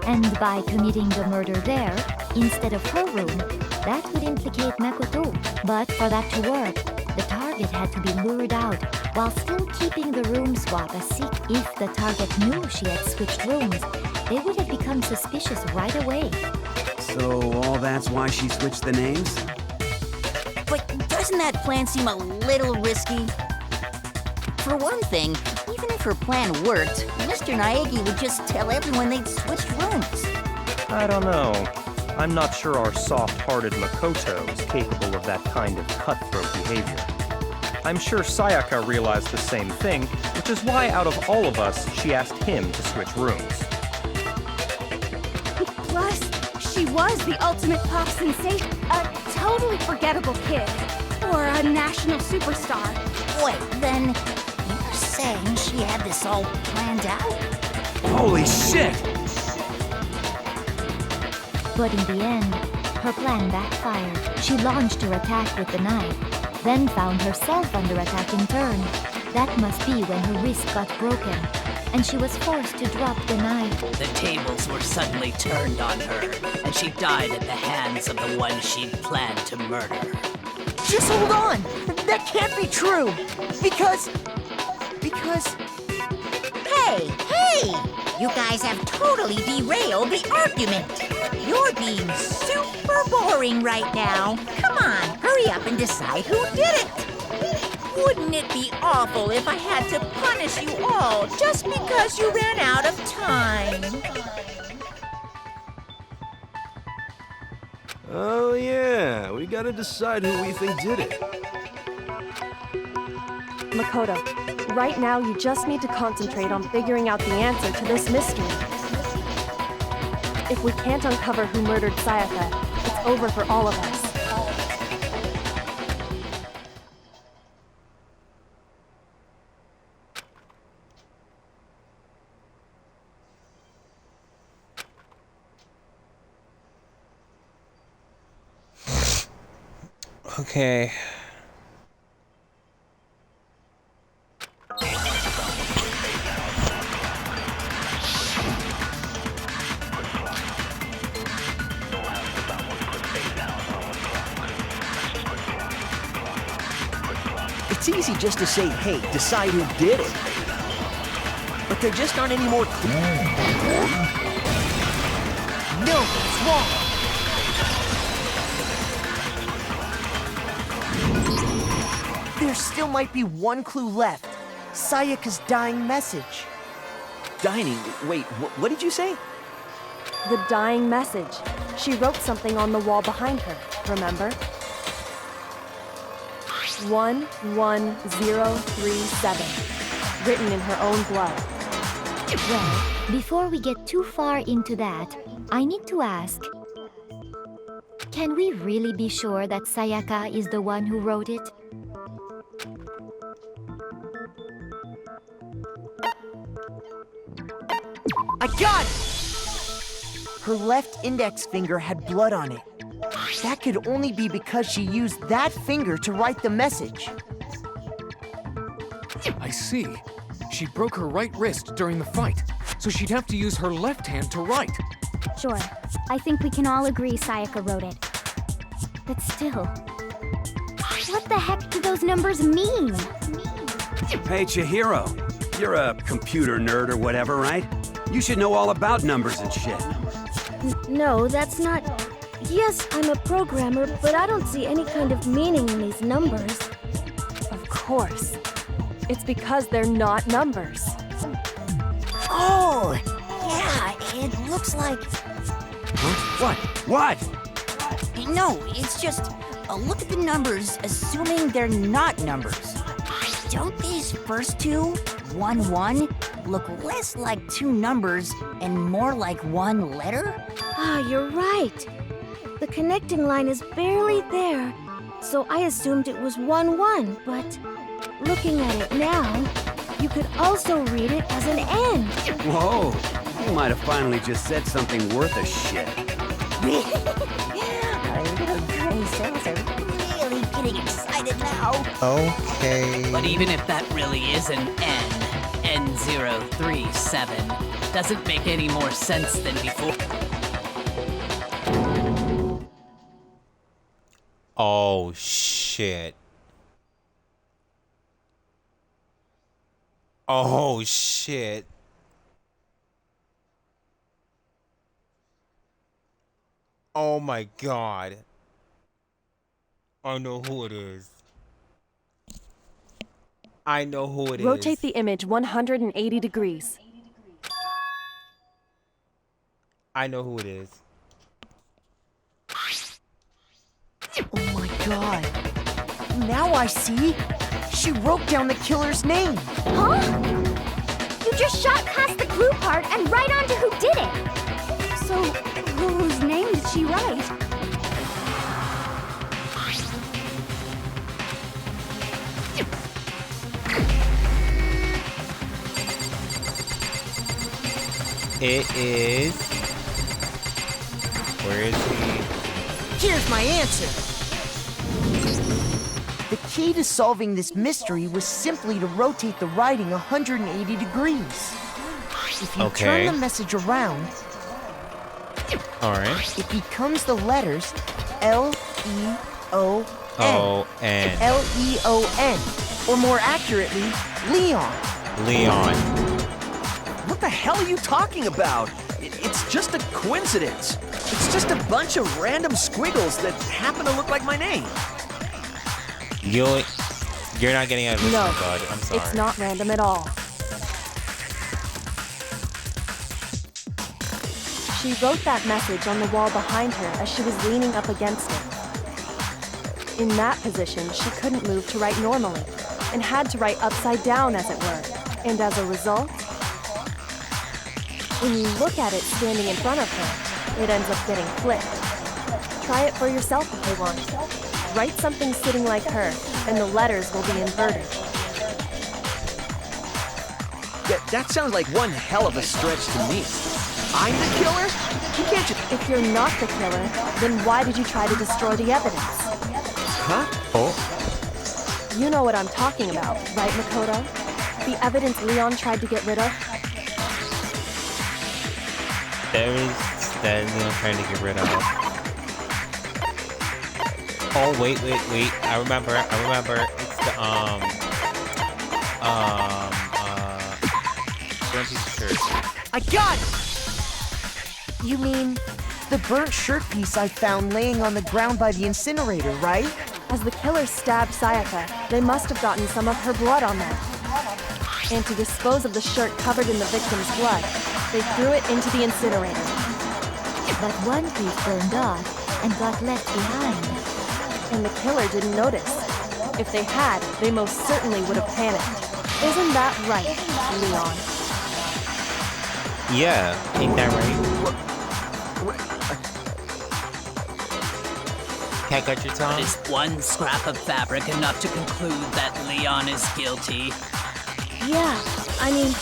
S2: And by committing the murder there, instead of her room, that would implicate Makoto. But for that to work, the target had to be lured out while still keeping the room swap a secret. If the target knew she had switched rooms, they would have become suspicious right away.
S7: So all that's why she switched the names?
S9: But doesn't that plan seem a little risky? For one thing, even if her plan worked, Mr. Naegi would just tell everyone they'd switched rooms.
S14: I don't know. I'm not sure our soft-hearted Makoto is capable of that kind of cutthroat behavior. I'm sure Sayaka realized the same thing, which is why out of all of us, she asked him to switch rooms.
S13: Plus, she was the ultimate pop sensation. A totally forgettable kid. Or a national superstar.
S9: Wait, then you're saying she had this all planned out?
S7: Holy shit!
S2: But in the end, her plan backfired. She launched her attack with the knife, then found herself under attack in turn. That must be when her wrist got broken, and she was forced to drop the knife.
S11: The tables were suddenly turned on her, and she died at the hands of the one she'd planned to murder.
S6: Just hold on! That can't be true! Because...
S5: Hey! You guys have totally derailed the argument. You're being super boring right now. Come on, hurry up and decide who did it. Wouldn't it be awful if I had to punish you all just because you ran out of time?
S10: Oh yeah, we gotta decide who we think did it.
S8: Makoto, right now you just need to concentrate on figuring out the answer to this mystery. If we can't uncover who murdered Sayaka, it's over for all of us.
S1: Okay.
S12: It's easy just to say, hey, decide who did it. But there just aren't any more clues.
S6: No, it's wrong! There still might be one clue left. Sayaka's dying message.
S12: Dining? Wait, what did you say?
S8: The dying message. She wrote something on the wall behind her, remember? 11037, written in her own blood.
S2: Well, before we get too far into that, I need to ask, can we really be sure that Sayaka is the one who wrote it?
S6: I got it! Her left index finger had blood on it. That could only be because she used that finger to write the message.
S3: I see. She broke her right wrist during the fight, so she'd have to use her left hand to write.
S13: Sure. I think we can all agree Sayaka wrote it. But still... what the heck do those numbers mean?
S7: Hey, Chihiro. You're a computer nerd or whatever, right? You should know all about numbers and shit.
S13: No, that's not... Yes, I'm a programmer, but I don't see any kind of meaning in these numbers.
S8: Of course. It's because they're not numbers.
S5: Oh, yeah, it looks like...
S7: Huh? What?
S9: No, it's just look at the numbers, assuming they're not numbers. Don't these first two, 1, 1, look less like two numbers and more like one letter?
S2: Ah, you're right. The connecting line is barely there, so I assumed it was 1, 1, but looking at it now, you could also read it as an N.
S7: Whoa, you might have finally just said something worth a shit.
S5: Our little brain cells are really getting excited now.
S1: Okay.
S11: But even if that really is an N037, doesn't make any more sense than before.
S1: Oh, shit. Oh, shit. Oh my god. I know who it is. I know who it is.
S8: Rotate the image 180 degrees.
S1: I know who it is.
S6: Oh my god. Now I see. She wrote down the killer's name.
S13: Huh? You just shot past the clue part and right onto who did it. So, whose name did she write?
S1: It is... Where is he?
S6: Here's my answer. The key to solving this mystery was simply to rotate the writing 180 degrees. If you turn the message around,
S1: Alright.
S6: it becomes the letters L-E-O-N.
S1: O-N.
S6: L-E-O-N. Or more accurately, Leon.
S1: Leon.
S12: What the hell are you talking about? It's just a coincidence. It's just a bunch of random squiggles that happen to look like my name.
S1: You're not getting out of this
S8: No,
S1: one, bud. I'm sorry.
S8: it's not random at all. She wrote that message on the wall behind her as she was leaning up against it. In that position, she couldn't move to write normally, and had to write upside down, as it were. And as a result, when you look at it standing in front of her, it ends up getting flipped. Try it for yourself if you want. Write something sitting like her, and the letters will be inverted.
S12: That sounds like one hell of a stretch to me. I'm the killer? You can't just...
S8: If you're not the killer, then why did you try to destroy the evidence?
S12: Huh?
S1: Oh.
S8: You know what I'm talking about, right, Makoto? The evidence Leon tried to get rid of?
S1: That Leon trying to get rid of. Oh, wait. I remember. It's the, burnt piece of shirt.
S6: I got it! You mean the burnt shirt piece I found laying on the ground by the incinerator, right?
S8: As the killer stabbed Sayaka, they must have gotten some of her blood on them. And to dispose of the shirt covered in the victim's blood, they threw it into the incinerator.
S2: But one piece burned off and got left behind.
S8: And the killer didn't notice. If they had, they most certainly would have panicked. Isn't that right, Leon?
S1: Yeah, ain't that right? Cat got your tongue?
S11: Is one scrap of fabric enough to conclude that Leon is guilty?
S2: Yeah, I mean,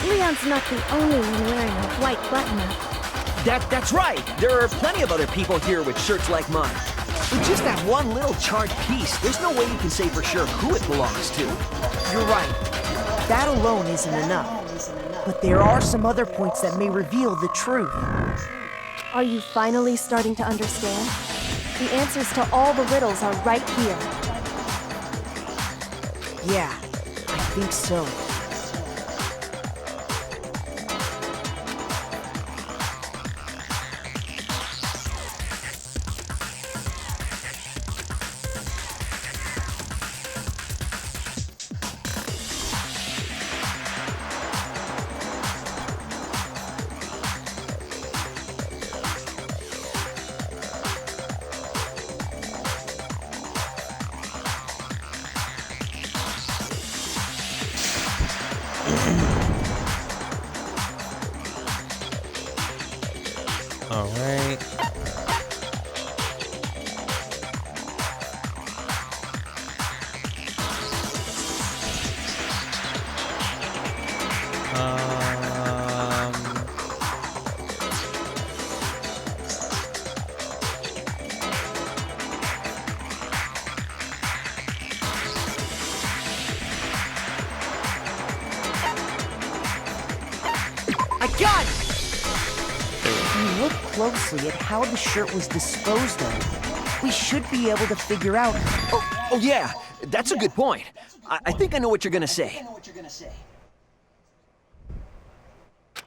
S2: Leon's not the only one wearing a white button-up.
S12: That's right. There are plenty of other people here with shirts like mine. With just that one little charred piece, there's no way you can say for sure who it belongs to.
S6: You're right. That alone isn't enough. But there are some other points that may reveal the truth.
S8: Are you finally starting to understand? The answers to all the riddles are right here.
S6: Yeah, I think so. got it! If you look closely at how the shirt was disposed of, we should be able to figure out.
S12: Oh yeah, that's a good point. I think I know what you're gonna say.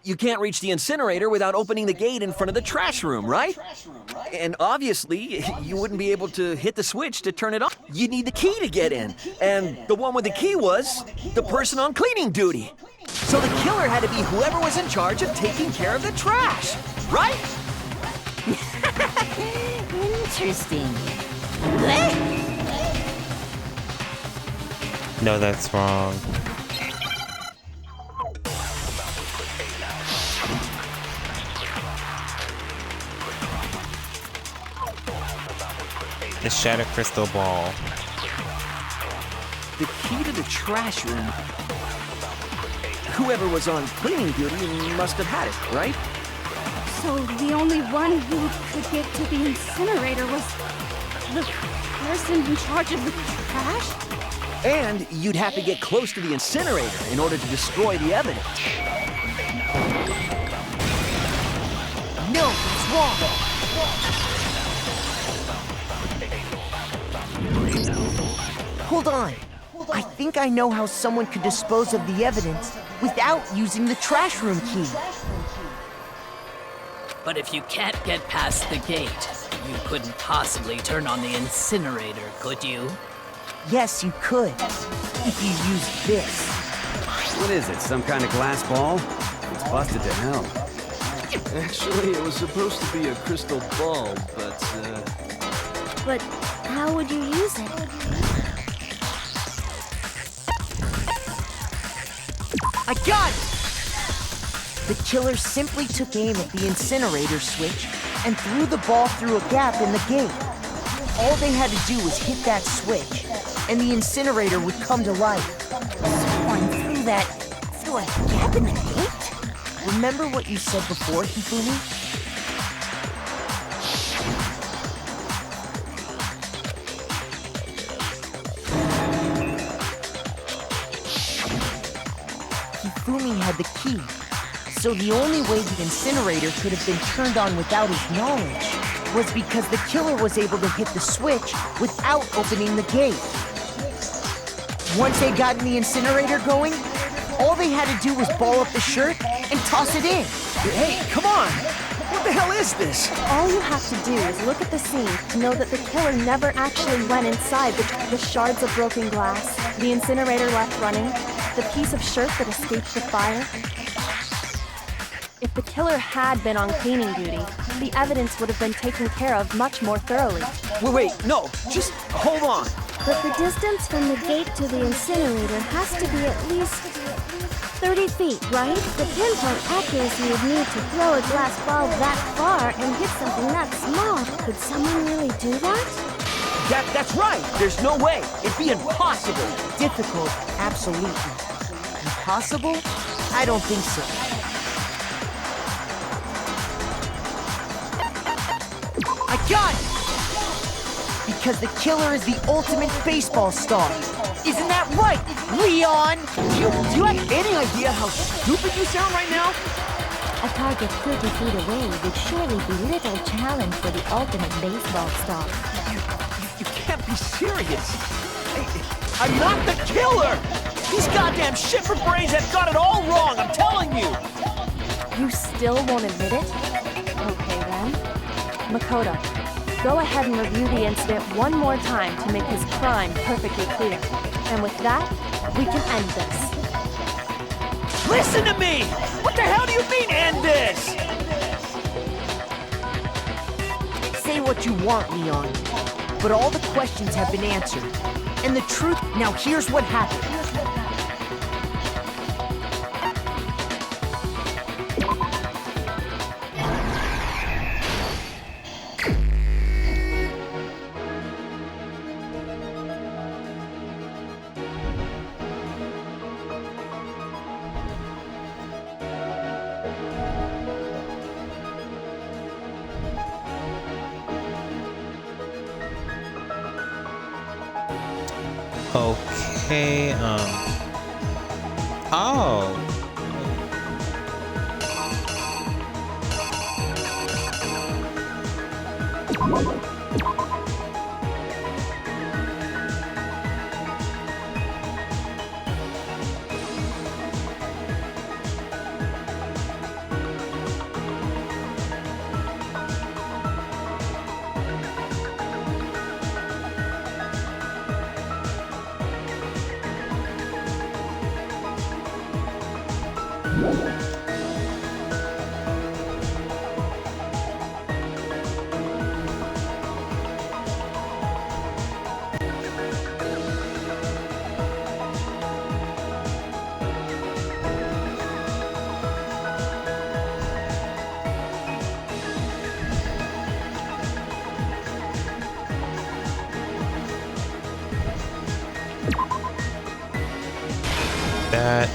S12: You can't reach the incinerator without opening the gate in front of the trash room, right? And obviously, you wouldn't be able to hit the switch to turn it on. You'd need the key to get in. And the one with the key was the person on cleaning duty. So the killer had to be whoever was in charge of taking care of the trash, right?
S5: Interesting.
S1: No, that's wrong. The shattered crystal ball.
S12: The key to the trash room. Whoever was on cleaning duty must have had it, right?
S13: So the only one who could get to the incinerator was the person in charge of the trash?
S12: And you'd have to get close to the incinerator in order to destroy the evidence.
S6: No, it's wrong. Hold on. I think I know how someone could dispose of the evidence without using the trash room key.
S11: But if you can't get past the gate, you couldn't possibly turn on the incinerator, could you?
S6: Yes, you could. If you used this.
S7: What is it, some kind of glass ball? It's busted to hell.
S10: Actually, it was supposed to be a crystal ball, but,
S13: But how would you use it?
S6: I got it! The killer simply took aim at the incinerator switch and threw the ball through a gap in the gate. All they had to do was hit that switch, and the incinerator would come to life.
S5: Someone threw a gap in the gate?
S6: Remember what you said before, Hifumi? Hifumi had the key, so the only way the incinerator could have been turned on without his knowledge was because the killer was able to hit the switch without opening the gate. Once they got the incinerator going, all they had to do was ball up the shirt and toss it in.
S12: Hey, come on! What the hell is this?
S8: All you have to do is look at the scene to know that the killer never actually went inside the shards of broken glass, the incinerator left running, the piece of shirt that escaped the fire. If the killer had been on cleaning duty, the evidence would have been taken care of much more thoroughly.
S12: Wait, no, just hold on.
S13: But the distance from the gate to the incinerator has to be at least 30 feet, right? The pinpoint accuracy you'd need to throw a glass ball that far and hit something that small. Could someone really do that?
S12: That's right. There's no way. It'd be impossible.
S6: Difficult, absolutely. Impossible? I don't think so. I got it! Because the killer is the ultimate baseball star. Isn't that right, Leon?
S12: Do you have any idea how stupid you sound right now?
S2: A target 30 feet away would surely be little challenge for the ultimate baseball star.
S12: You can't be serious. I'm not the killer! These goddamn shipper brains have got it all wrong, I'm telling you!
S8: You still won't admit it? Okay then. Makoto, go ahead and review the incident one more time to make his crime perfectly clear. And with that, we can end this.
S12: Listen to me! What the hell do you mean, end this?
S6: Say what you want, Leon, but all the questions have been answered. And the truth, now here's what happened.
S1: Okay, oh. That.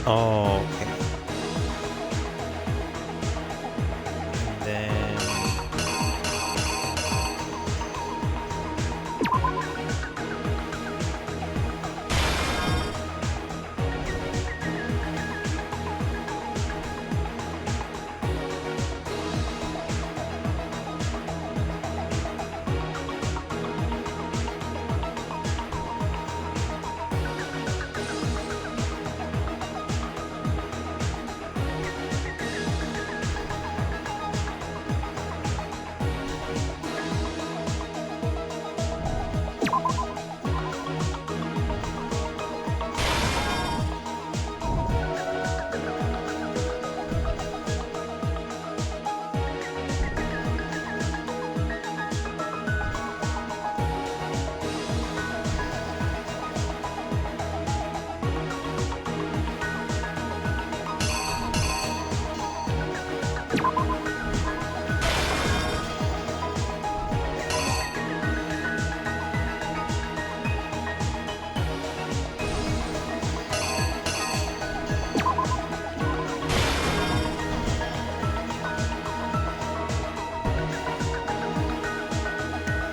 S1: Oh, okay. And then.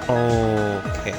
S1: Okay.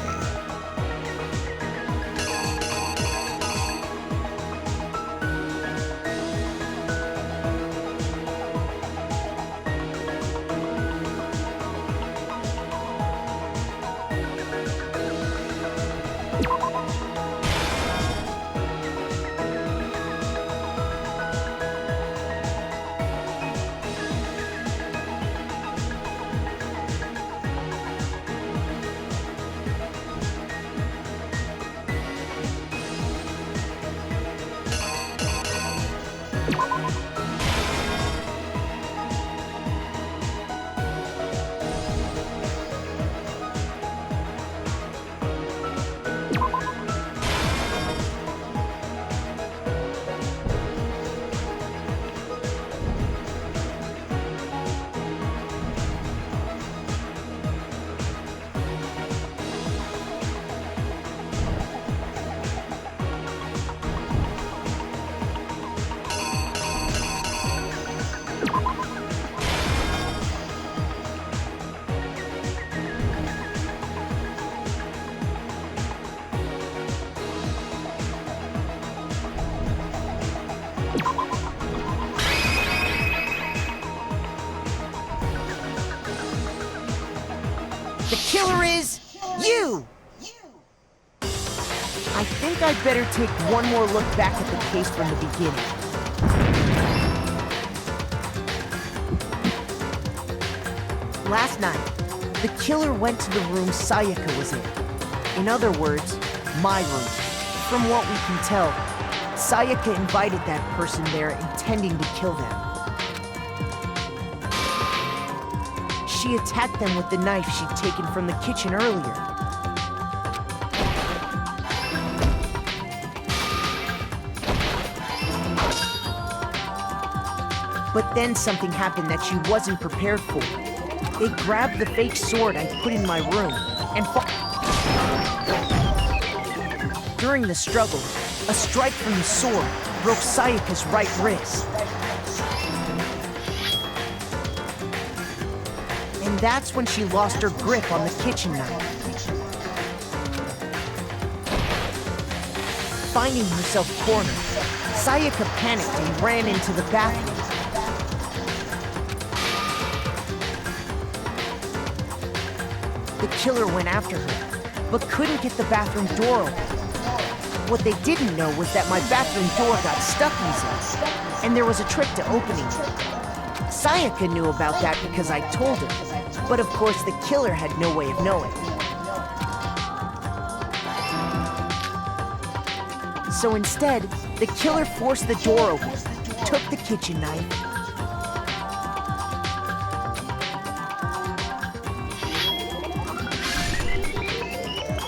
S6: The killer is you! I think I'd better take one more look back at the case from the beginning. Last night, the killer went to the room Sayaka was in. In other words, my room. From what we can tell, Sayaka invited that person there intending to kill them. She attacked them with the knife she'd taken from the kitchen earlier. But then something happened that she wasn't prepared for. They grabbed the fake sword I put in my room and fought. During the struggle, a strike from the sword broke Sayaka's right wrist. And that's when she lost her grip on the kitchen knife. Finding herself cornered, Sayaka panicked and ran into the bathroom. The killer went after her, but couldn't get the bathroom door open. What they didn't know was that my bathroom door got stuck easily, and there was a trick to opening it. Sayaka knew about that because I told her, but of course the killer had no way of knowing. So instead, the killer forced the door open, took the kitchen knife,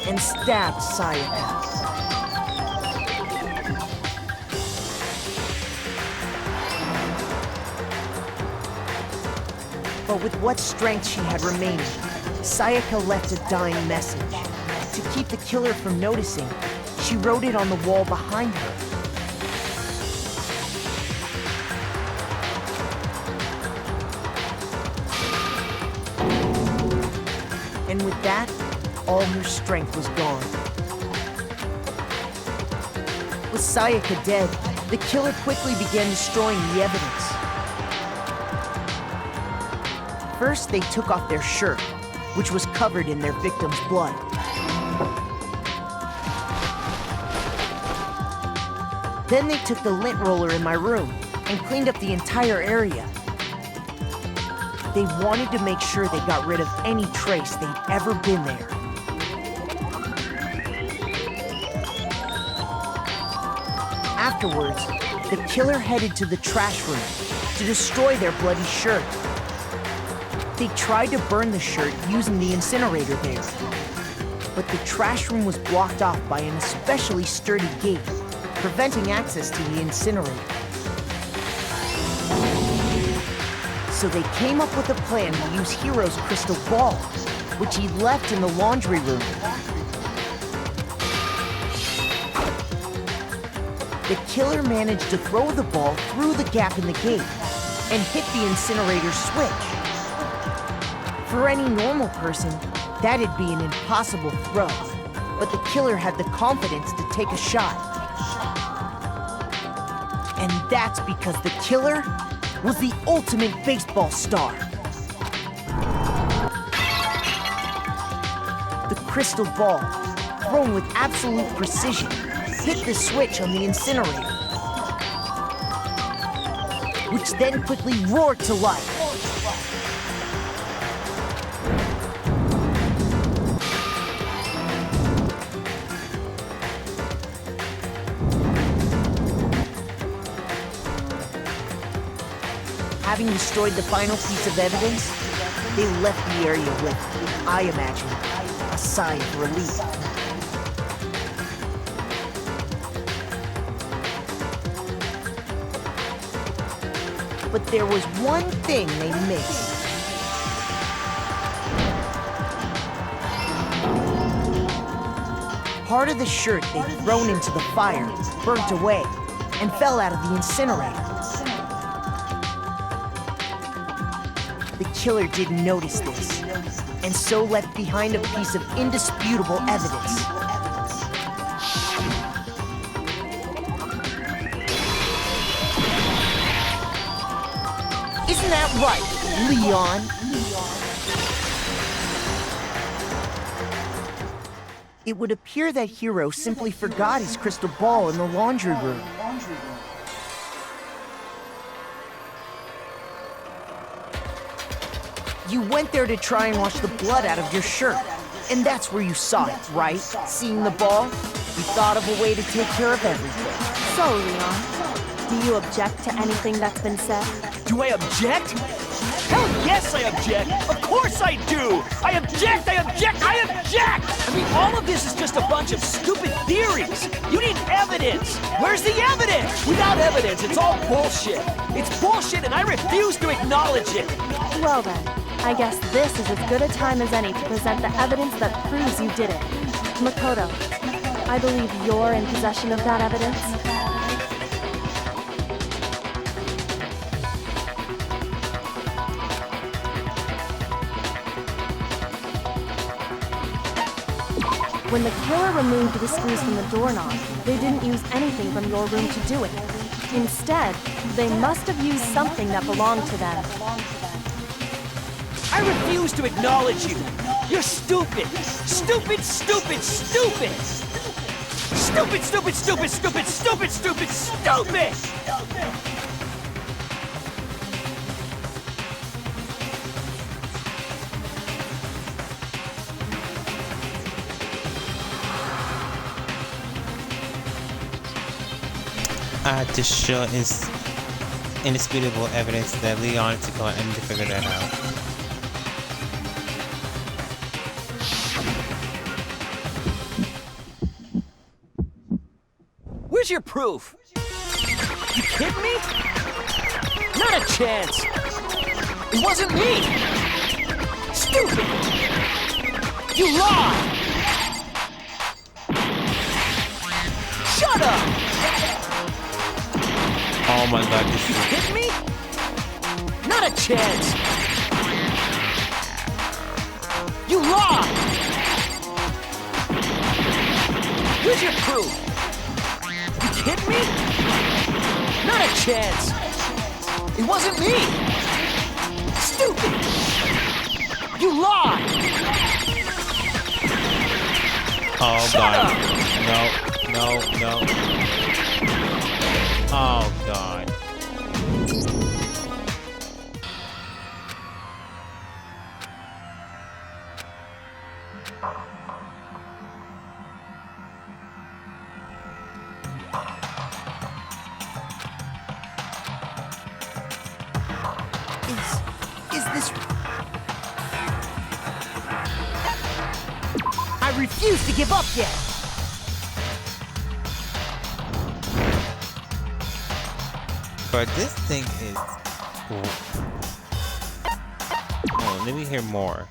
S6: and stabbed Sayaka. But with what strength she had remaining, Sayaka left a dying message. To keep the killer from noticing, she wrote it on the wall behind her. And with that, all her strength was gone. With Sayaka dead, the killer quickly began destroying the evidence. First, they took off their shirt, which was covered in their victim's blood. Then they took the lint roller in my room and cleaned up the entire area. They wanted to make sure they got rid of any trace they'd ever been there. Afterwards, the killer headed to the trash room to destroy their bloody shirt. They tried to burn the shirt using the incinerator there, but the trash room was blocked off by an especially sturdy gate, preventing access to the incinerator. So they came up with a plan to use Hiro's crystal ball, which he left in the laundry room. The killer managed to throw the ball through the gap in the gate and hit the incinerator switch. For any normal person, that'd be an impossible throw, but the killer had the confidence to take a shot. And that's because the killer was the ultimate baseball star. The crystal ball, thrown with absolute precision, hit the switch on the incinerator, which then quickly roared to life. Having destroyed the final piece of evidence, they left the area with, I imagine, a sigh of relief. But there was one thing they missed. Part of the shirt they'd thrown into the fire burnt away and fell out of the incinerator. The killer didn't notice this, and so left behind a piece of indisputable evidence. Isn't that right, Leon? It would appear that Hiro simply forgot his crystal ball in the laundry room. You went there to try and wash the blood out of your shirt, and that's where you saw it, right? Seeing the ball? You thought of a way to take care of everything.
S8: So, Leon, do you object to anything that's been said?
S3: Do I object? Hell yes, I object! Of course I do! I object! I object! I object! I mean, all of this is just a bunch of stupid theories. You need evidence. Where's the evidence? Without evidence, it's all bullshit. It's bullshit, and I refuse to acknowledge it.
S8: Well then, I guess this is as good a time as any to present the evidence that proves you did it. Makoto, I believe you're in possession of that evidence. When the killer removed the screws from the doorknob, they didn't use anything from your room to do it. Instead, they must have used something that belonged to them.
S3: I refuse to acknowledge you. You're stupid! Stupid, stupid, stupid! Stupid, stupid, stupid, stupid, stupid, stupid, stupid!
S1: To show indisputable evidence that Leon is to go and to figure that out.
S3: Where's your proof? You kidding me? Not a chance! It wasn't me! Stupid! You lied! Shut up!
S1: Oh my god, this
S3: You
S1: is...
S3: kidding me? Not a chance! You lied! Where's your proof? You kidding me? Not a chance! It wasn't me! Stupid! You lied!
S1: Oh
S3: Shut
S1: god.
S3: up!
S1: No. Oh god.
S6: Is this... I refuse to give up yet!
S1: But this thing is... Oh, let me hear more.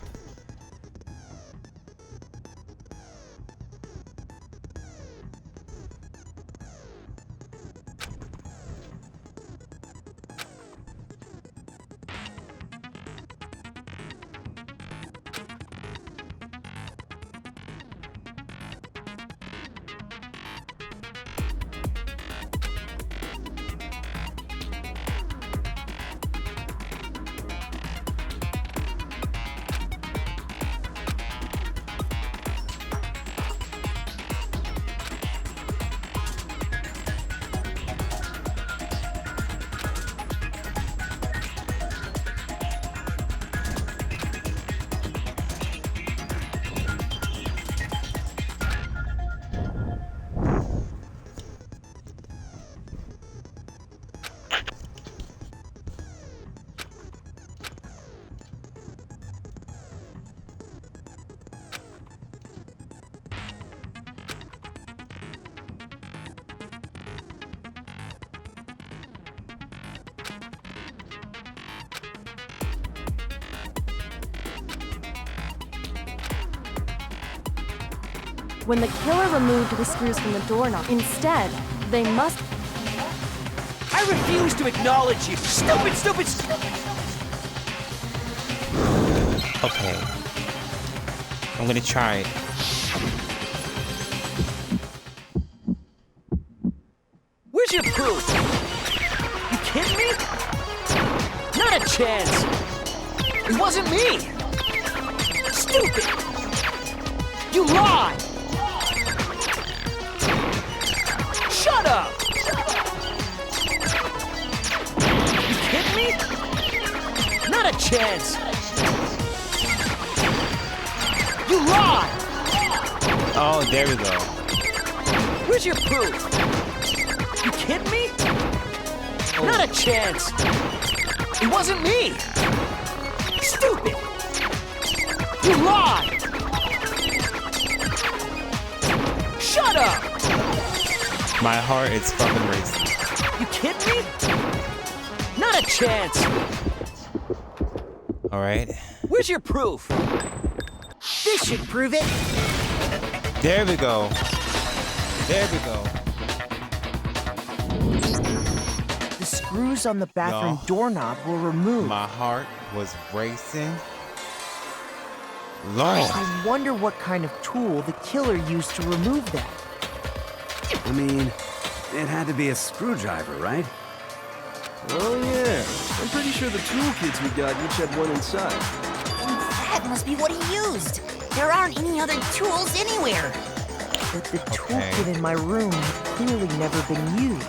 S8: When the killer removed the screws from the doorknob, instead, they must...
S3: I refuse to acknowledge you! Stupid, stupid, stupid!
S1: Okay. I'm gonna try it.
S3: Where's your proof? You kidding me? Not a chance! It wasn't me! Stupid! You lied! Shut up! You kidding me? Not a chance! You lied!
S1: Oh, there we go.
S3: Where's your proof? You kidding me? Not a chance! It wasn't me! Stupid! You lied! Shut up!
S1: My heart is fucking racing.
S3: You kidding me? Not a chance!
S1: Alright.
S3: Where's your proof?
S6: This should prove it!
S1: There we go. There we go.
S6: The screws on the bathroom
S1: No.
S6: doorknob were removed.
S1: My heart was racing. Lord.
S6: I wonder what kind of tool the killer used to remove that.
S7: I mean, it had to be a screwdriver, right?
S10: Oh yeah, I'm pretty sure the toolkits we got each had one inside.
S6: That
S5: That must be what he used. There aren't any other tools anywhere.
S6: But the toolkit in my room had clearly never been used.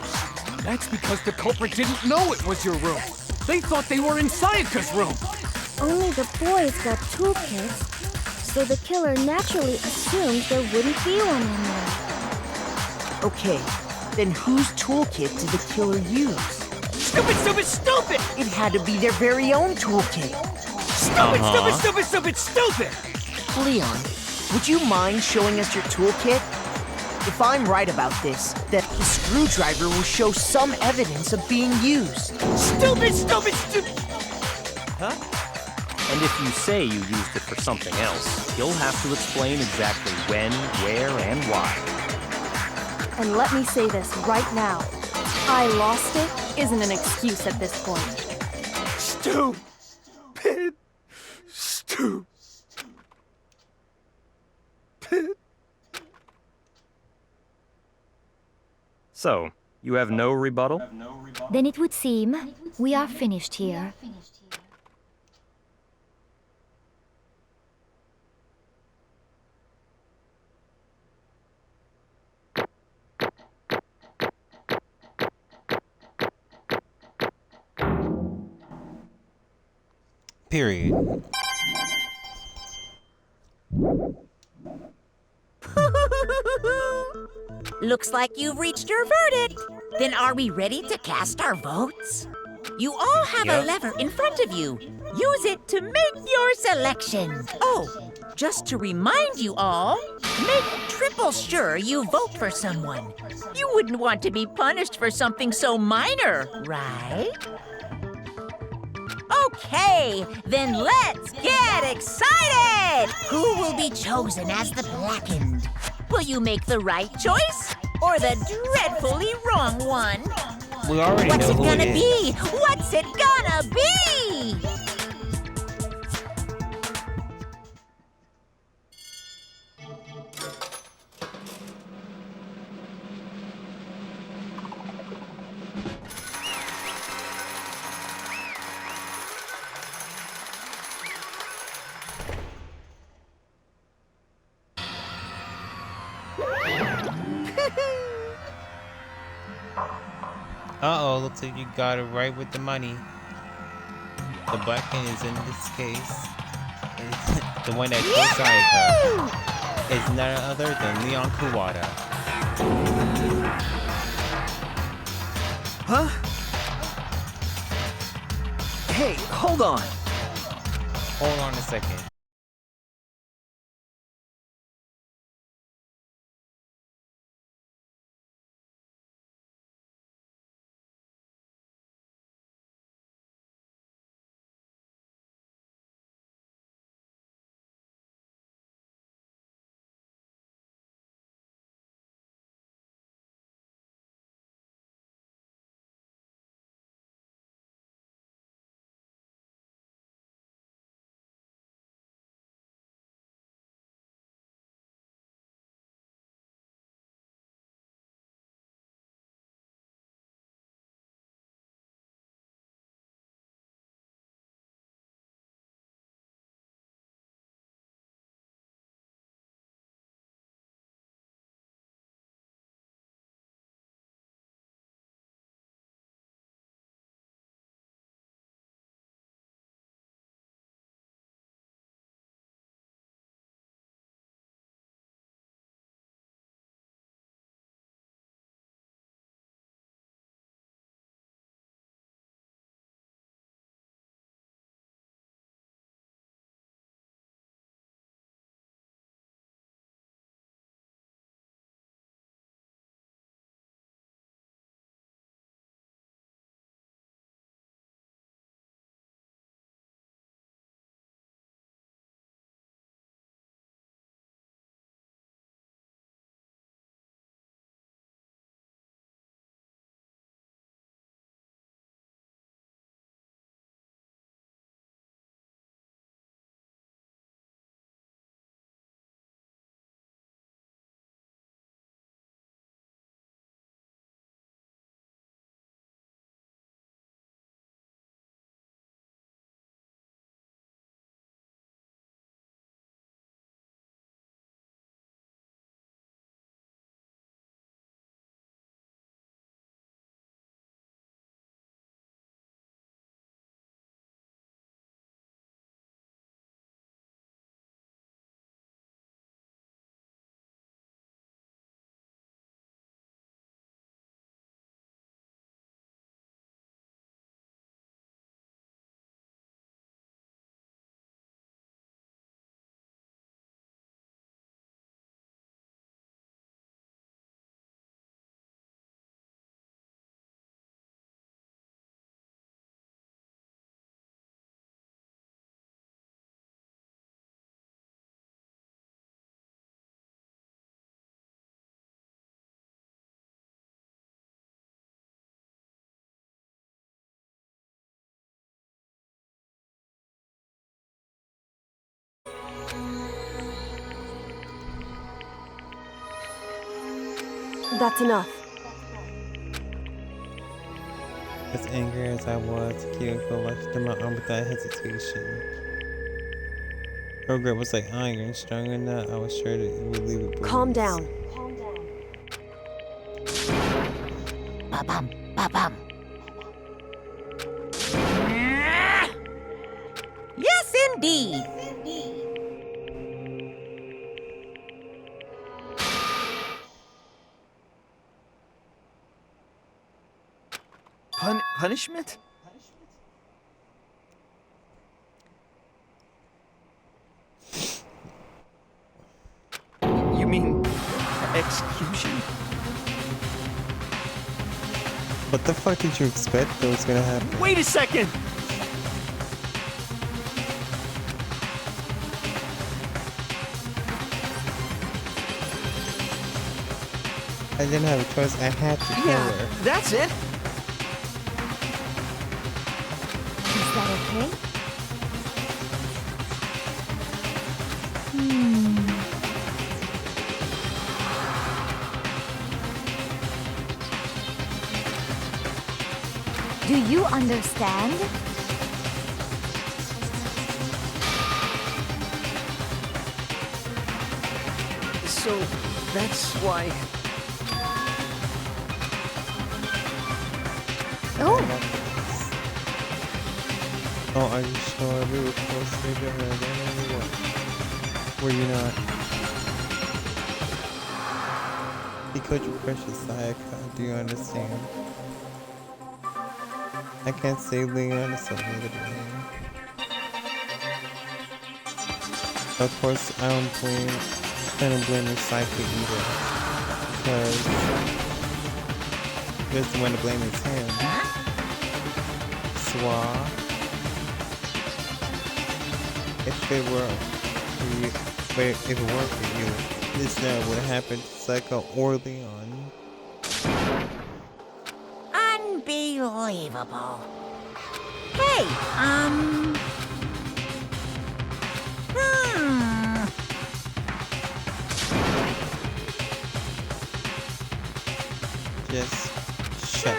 S3: That's because the culprit didn't know it was your room. They thought they were in Sayaka's room.
S13: Only the boys got toolkits, so the killer naturally assumed there wouldn't be one in there.
S6: Okay, then whose toolkit did the killer use?
S3: Stupid, stupid, stupid!
S6: It had to be their very own toolkit.
S3: Stupid, stupid, stupid, stupid, stupid!
S6: Leon, would you mind showing us your toolkit? If I'm right about this, then the screwdriver will show some evidence of being used.
S3: Stupid, stupid, stupid!
S14: Huh? And if you say you used it for something else, you'll have to explain exactly when, where, and why.
S8: And let me say this right now. I lost it isn't an excuse at this point.
S3: Stupid. Stupid.
S14: So, you have no rebuttal?
S2: Then it would seem we are finished here.
S1: Period.
S5: Looks like you've reached your verdict. Then are we ready to cast our votes? You all have a lever in front of you. Use it to make your selection. Oh, just to remind you all, make triple sure you vote for someone. You wouldn't want to be punished for something so minor, right? Okay, then let's get excited! Who will be chosen as the blackened? Will you make the right choice or the dreadfully wrong one?
S1: We already
S5: What's
S1: know
S5: it
S1: who
S5: gonna
S1: it is.
S5: be? What's it gonna be?
S1: Uh-oh, looks like you got it right with the money. The blacking is in this case. The one that killed Sayaka is none other than Leon Kuwata.
S12: Huh? Hey, hold on.
S1: Hold on a second.
S8: That's enough.
S1: As angry as I was, Kyoko lashed in my arm without hesitation. Her grip was like iron, strong enough I was sure that it would leave it bruised.
S8: Calm down.
S5: Ba-bum, ba-bum. Yes, indeed.
S12: Punishment? You mean execution?
S1: What the fuck did you expect that was gonna happen?
S12: Wait a second!
S1: I didn't have a choice. I had to kill her.
S12: That's it.
S2: Is that okay? Do you understand?
S12: So, that's why...
S2: Oh,
S1: Oh, are you sure we were closer to her than we were? Were you not? He killed your precious Sayaka. Do you understand? I can't say Leon is so blame. Of course, I don't blame the Sayaka either. Because the one to blame is him. Swa. If it were for you, but if it weren't for you, this never would have happened to Psycho or Leon.
S5: Unbelievable. Hey,
S1: Just shut.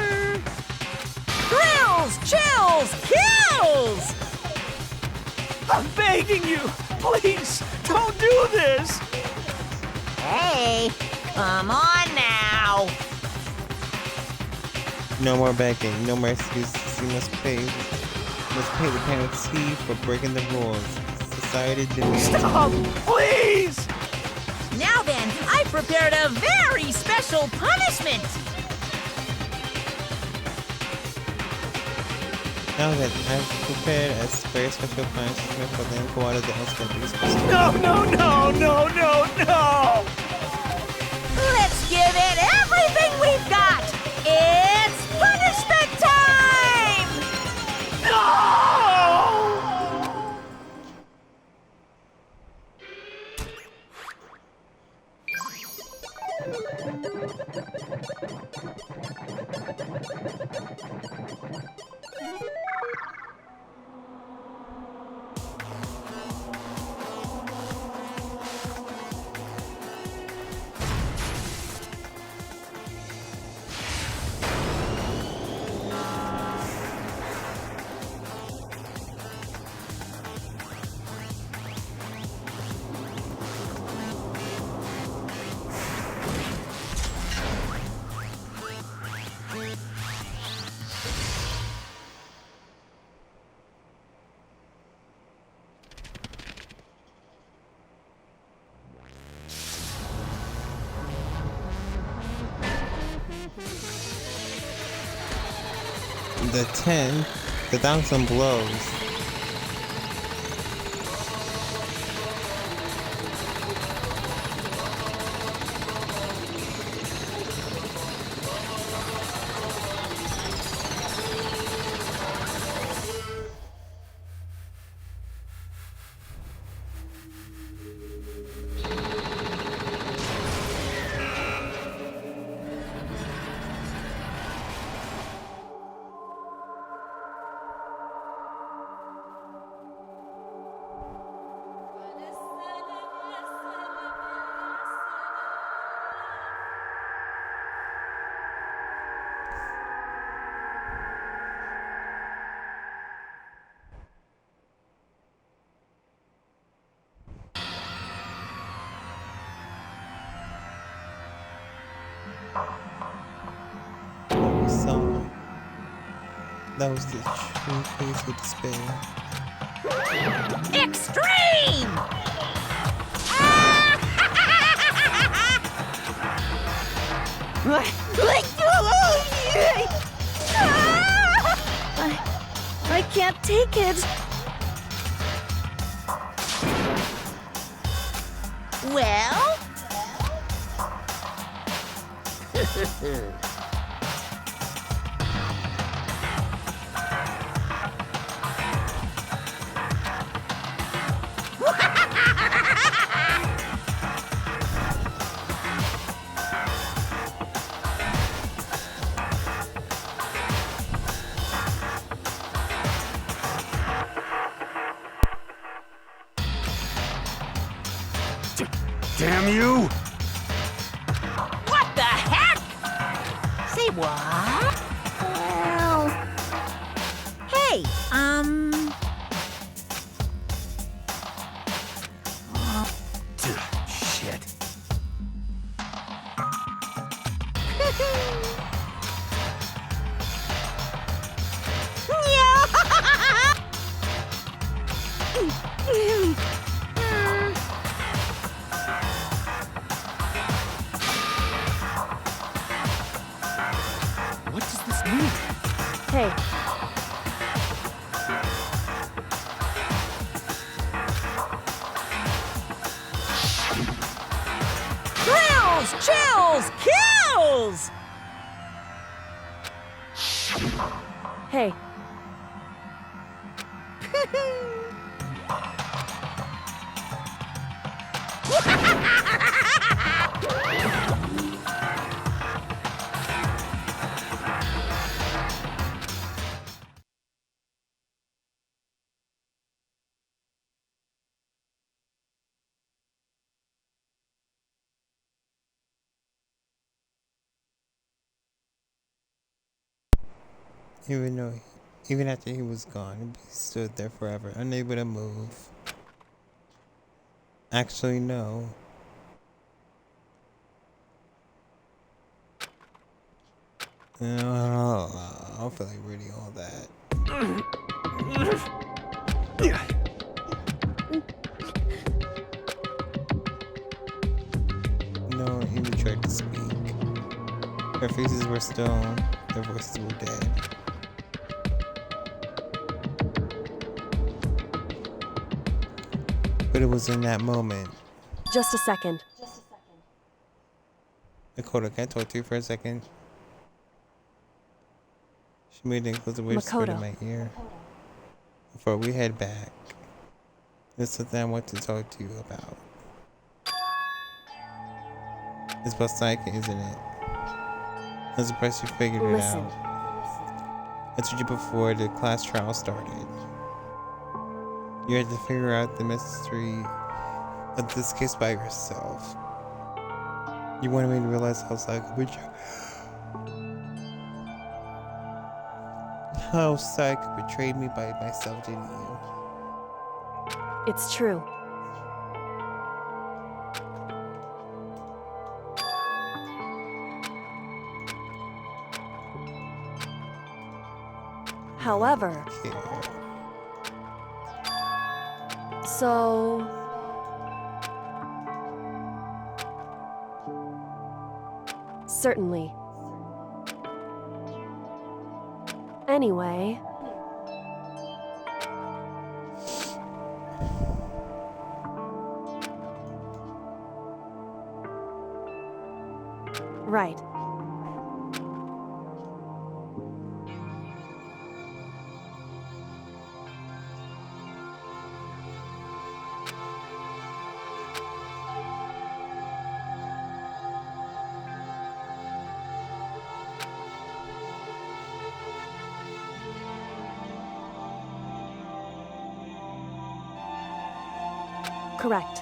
S5: Thrills, chills, kills!
S12: I'm begging you! Please, don't do this!
S5: Hey, come on now.
S1: No more begging, no more excuses. You must pay the penalty for breaking the rules. Society demands.
S12: Stop! Please!
S5: Now then, I prepared a very special punishment.
S1: Now that I've prepared a very special punishment for them, go out of the house and be
S12: No, no, no, no, no, no!
S5: Let's give it everything we've got. It's punishment time!
S12: No!
S1: the 10, the 1,000 blows. That was the true face of despair.
S5: Extreme!
S8: I can't take it.
S5: Well?
S7: Damn you!
S5: What the heck? Say what? Well... Hey,
S7: Shit.
S3: What does this mean?
S8: Hey,
S5: Thrills, chills, kills!
S8: hey.
S1: Even after he was gone, he stood there forever, unable to move. Actually, no. I don't feel like reading all that. No one even tried to speak. Their faces were stone, their voices were dead. But it was in that moment.
S8: Just a second.
S1: Dakota, can I talk to you for a second? She made an inclusive whisper in my ear. Before we head back, there's something I want to talk to you about. It's about Psyche, isn't it? I'm surprised you figured it out. I told you before the class trial started. You had to figure out the mystery of this case by yourself. You wanted me to realize how Psyche betrayed me by myself, didn't you?
S8: It's true. However, so certainly. Anyway, right. Correct.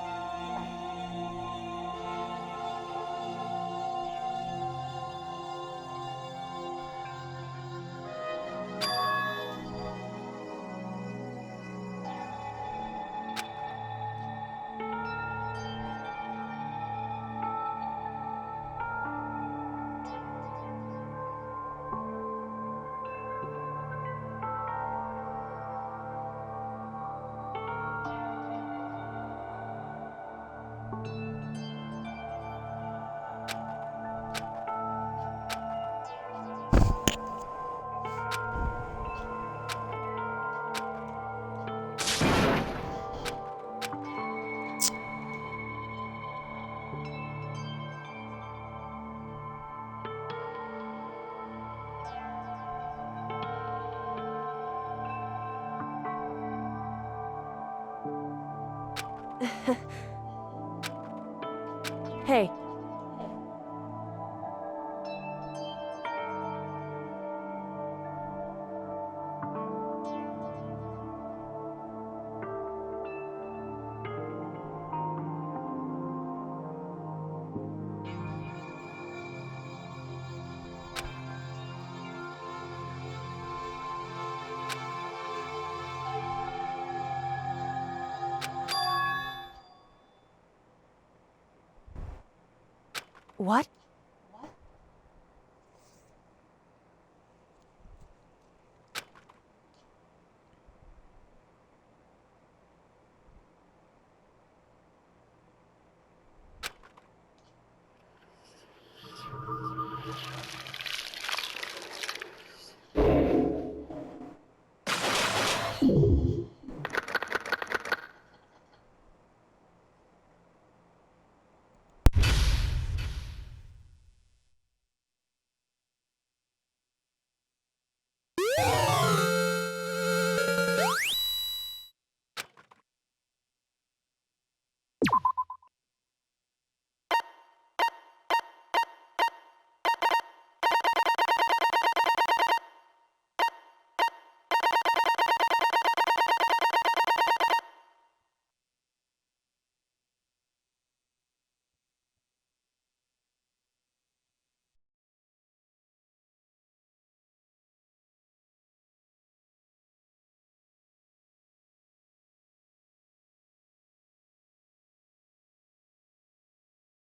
S8: Hey. What?